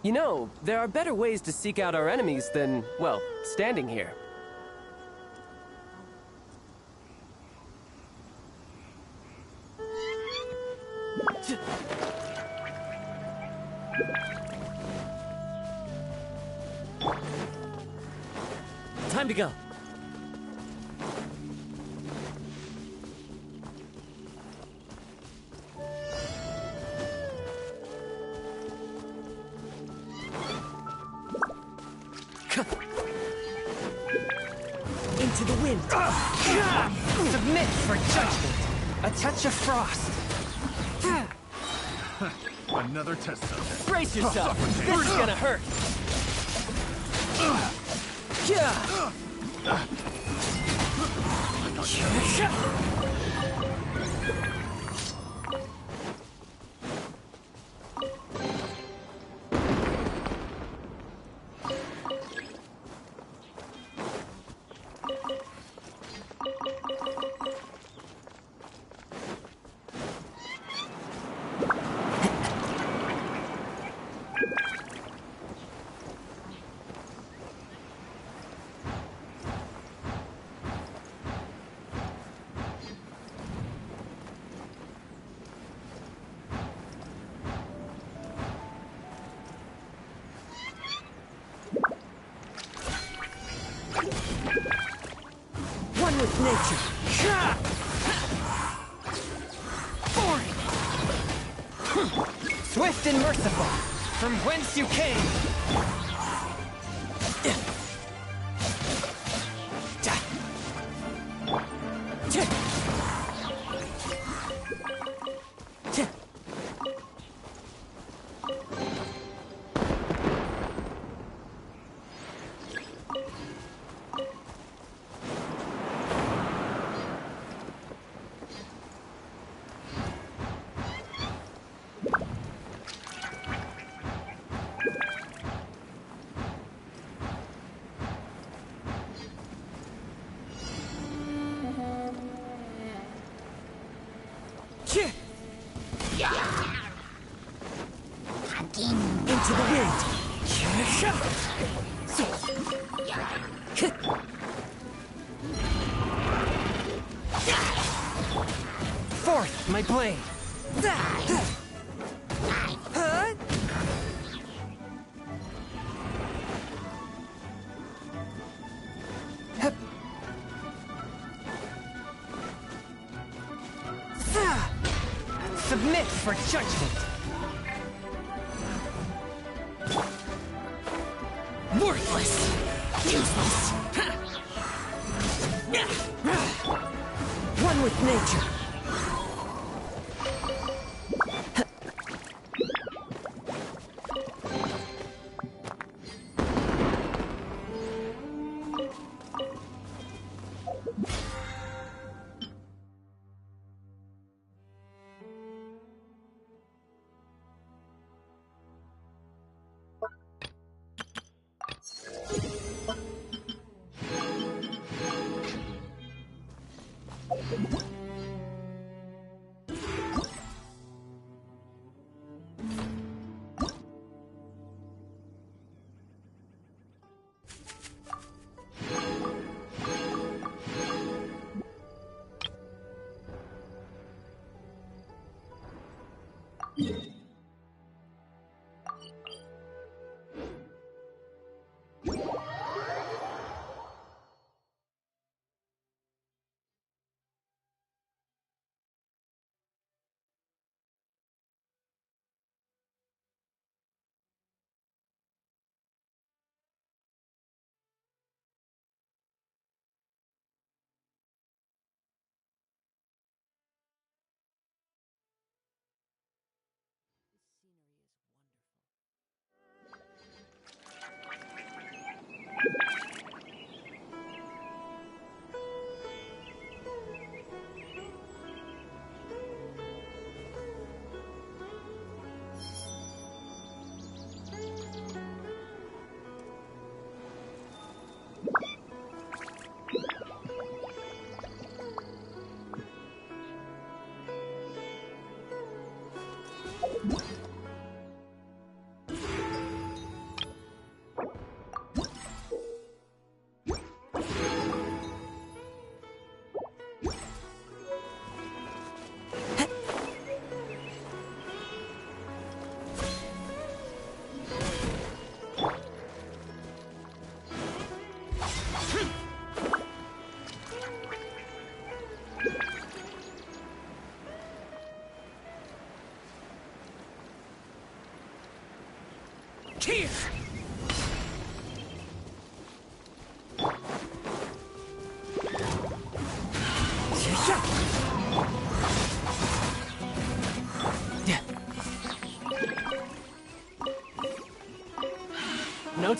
You know, there are better ways to seek out our enemies than, well, standing here. Time to go. Into the wind. Submit for judgment. A touch of frost. Another test subject. Brace yourself! This is gonna hurt! One with nature. Swift and merciful, from whence you came. Into the wind. Forth, my blade. Submit for judgment. Worthless! Useless! One with nature.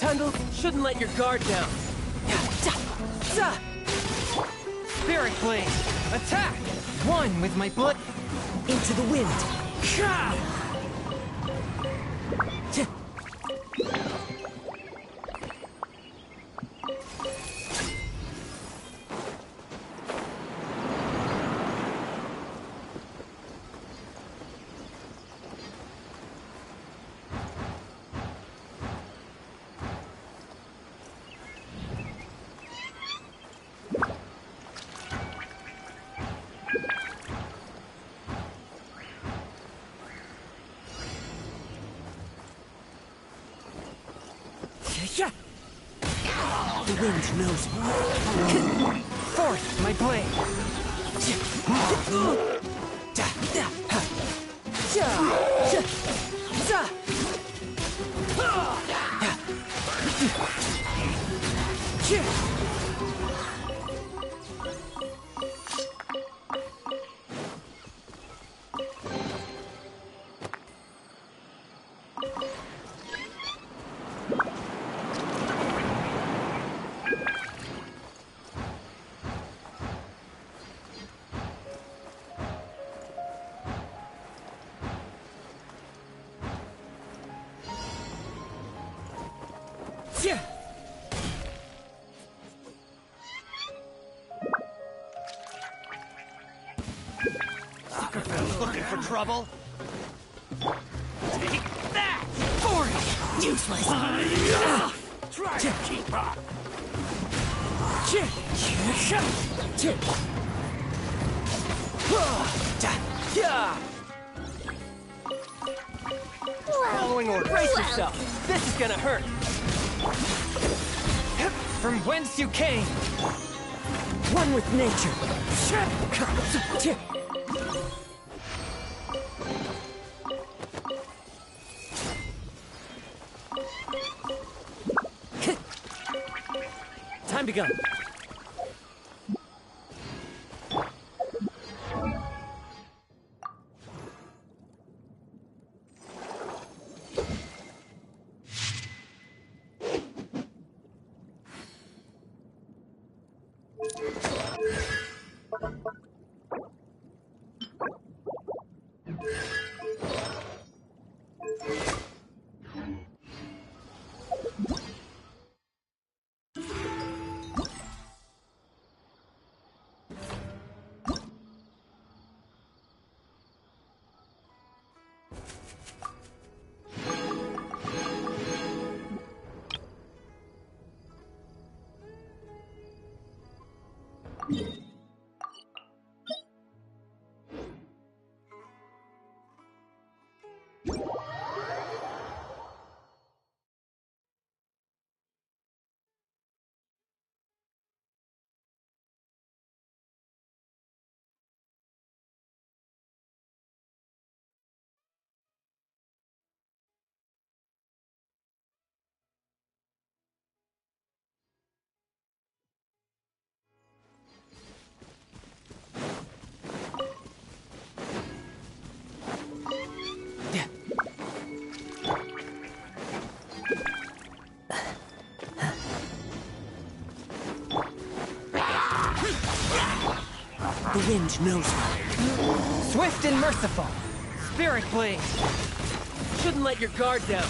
Tundle, shouldn't let your guard down. Spirit Blade! Attack! One with my blood into the wind. The wind knows me. Forth, my blade! Looking for trouble? Take that! Forth! Useless! Try to keep up! Following orders. Brace yourself. This is gonna hurt. From whence you came! One with nature. Time to go. The wind knows me. Swift and merciful! Spirit Blade! Shouldn't let your guard down.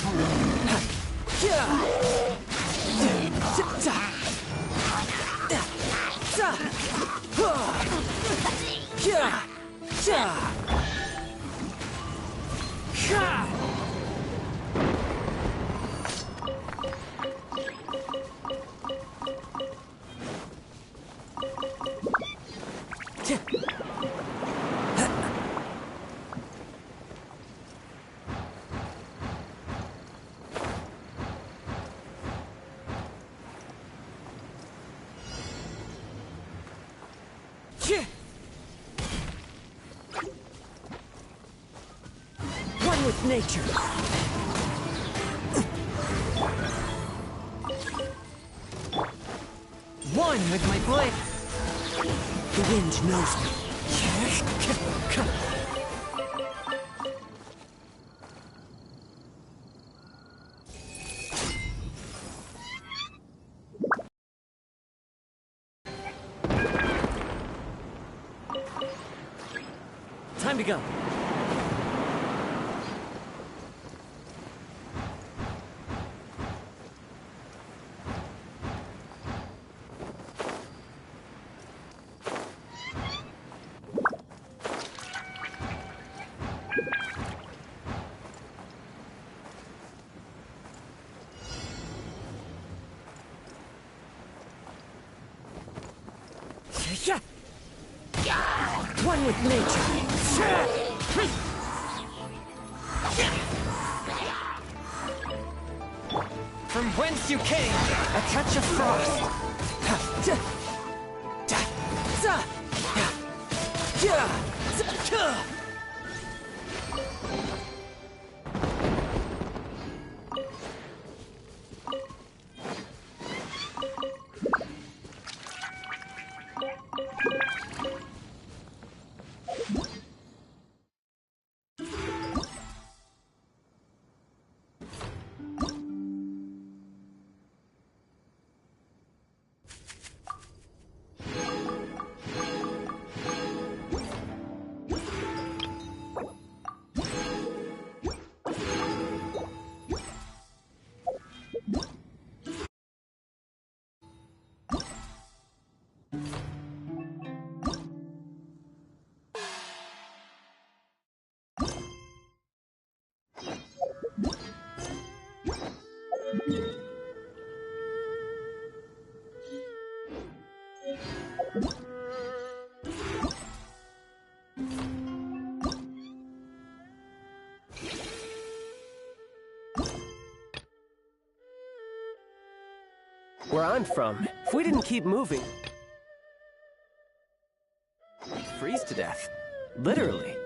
One with nature. One with my blade! The wind knows me. to go. One with nature. From whence you came, a touch of frost. Where I'm from, if we didn't keep moving, we'd freeze to death. Literally.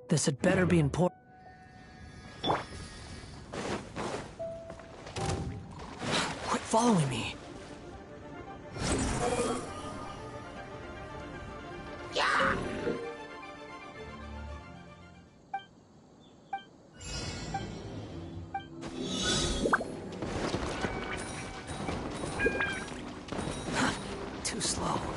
This had better be important. Quit following me. Whoa.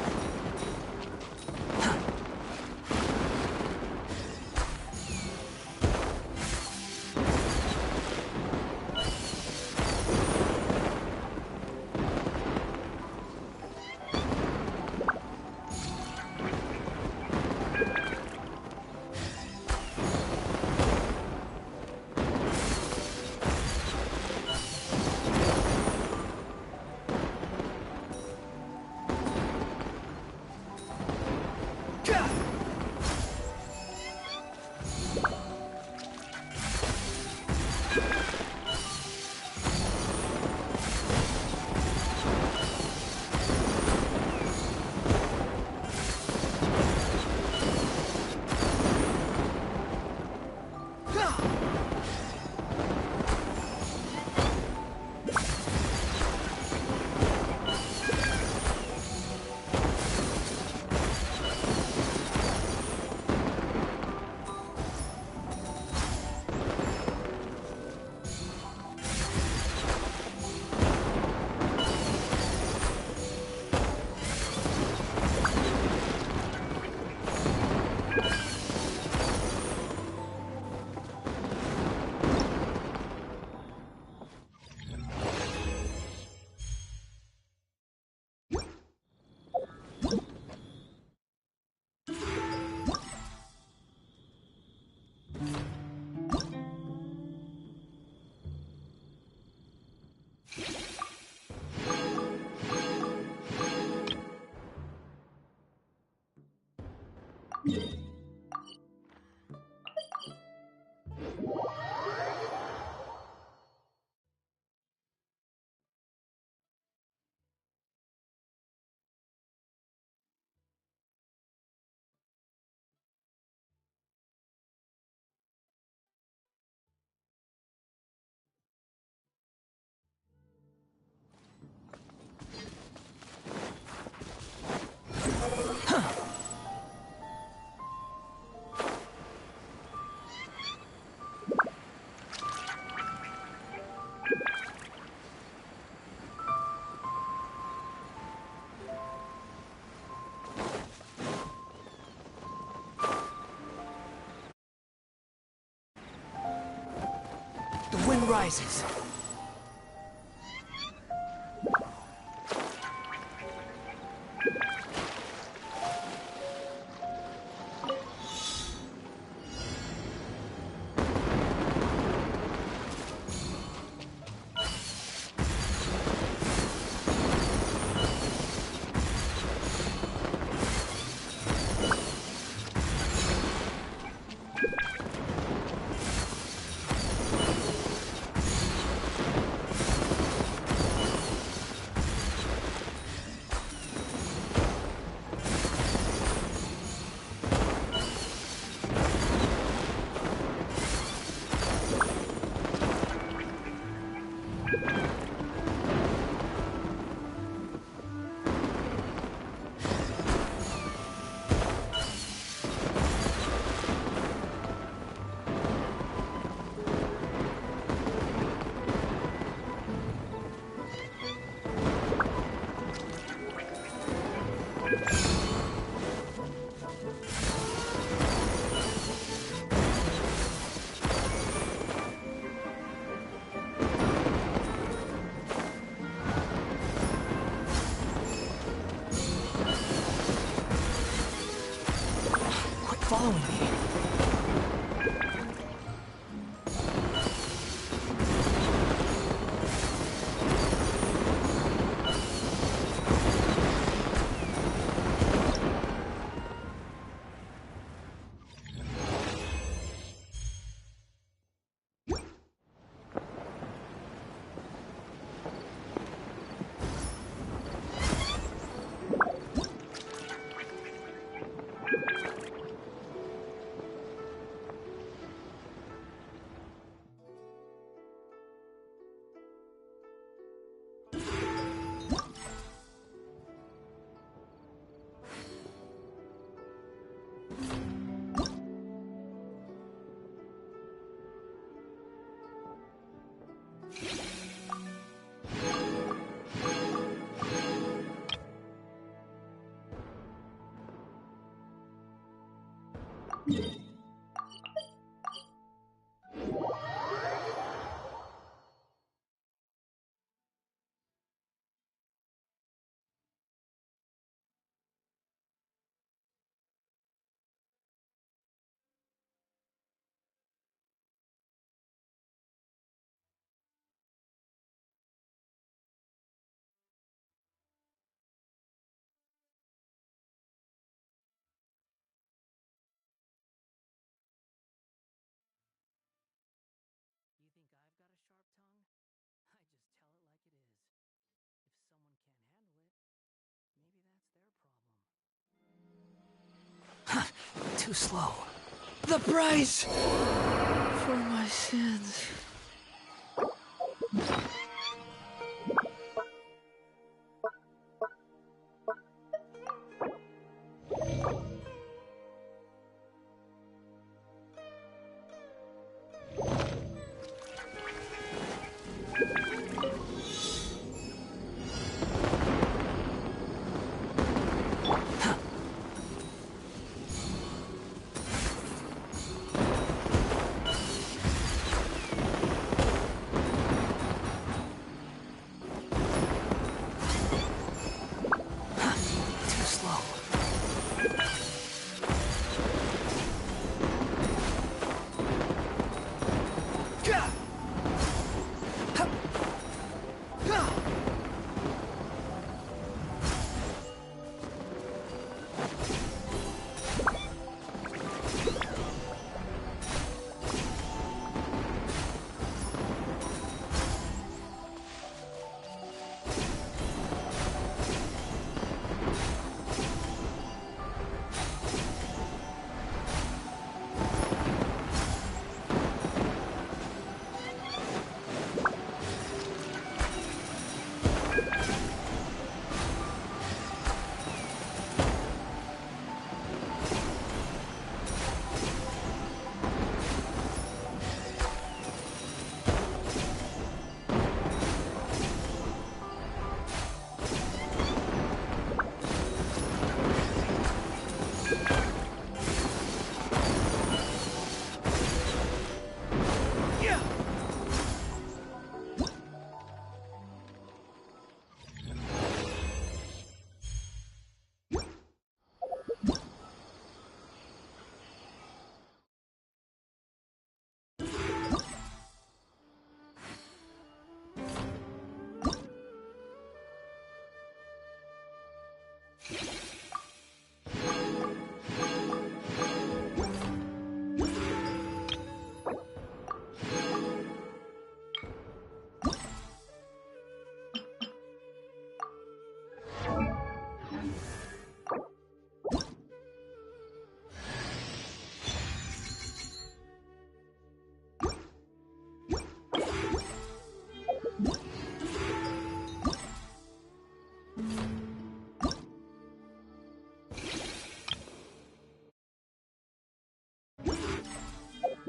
The wind rises. Following me. You think I've got a sharp tongue? I just tell it like it is. If someone can't handle it, maybe that's their problem. Too slow. The price for my sins.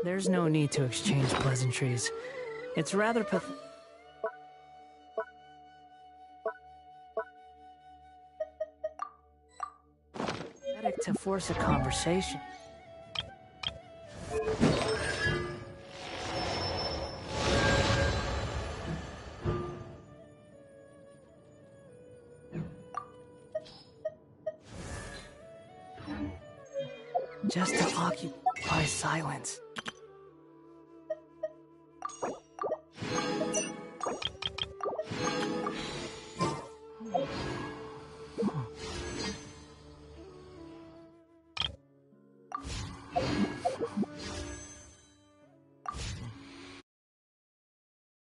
There's no need to exchange pleasantries. It's rather pathetic to force a conversation. Just to occupy silence.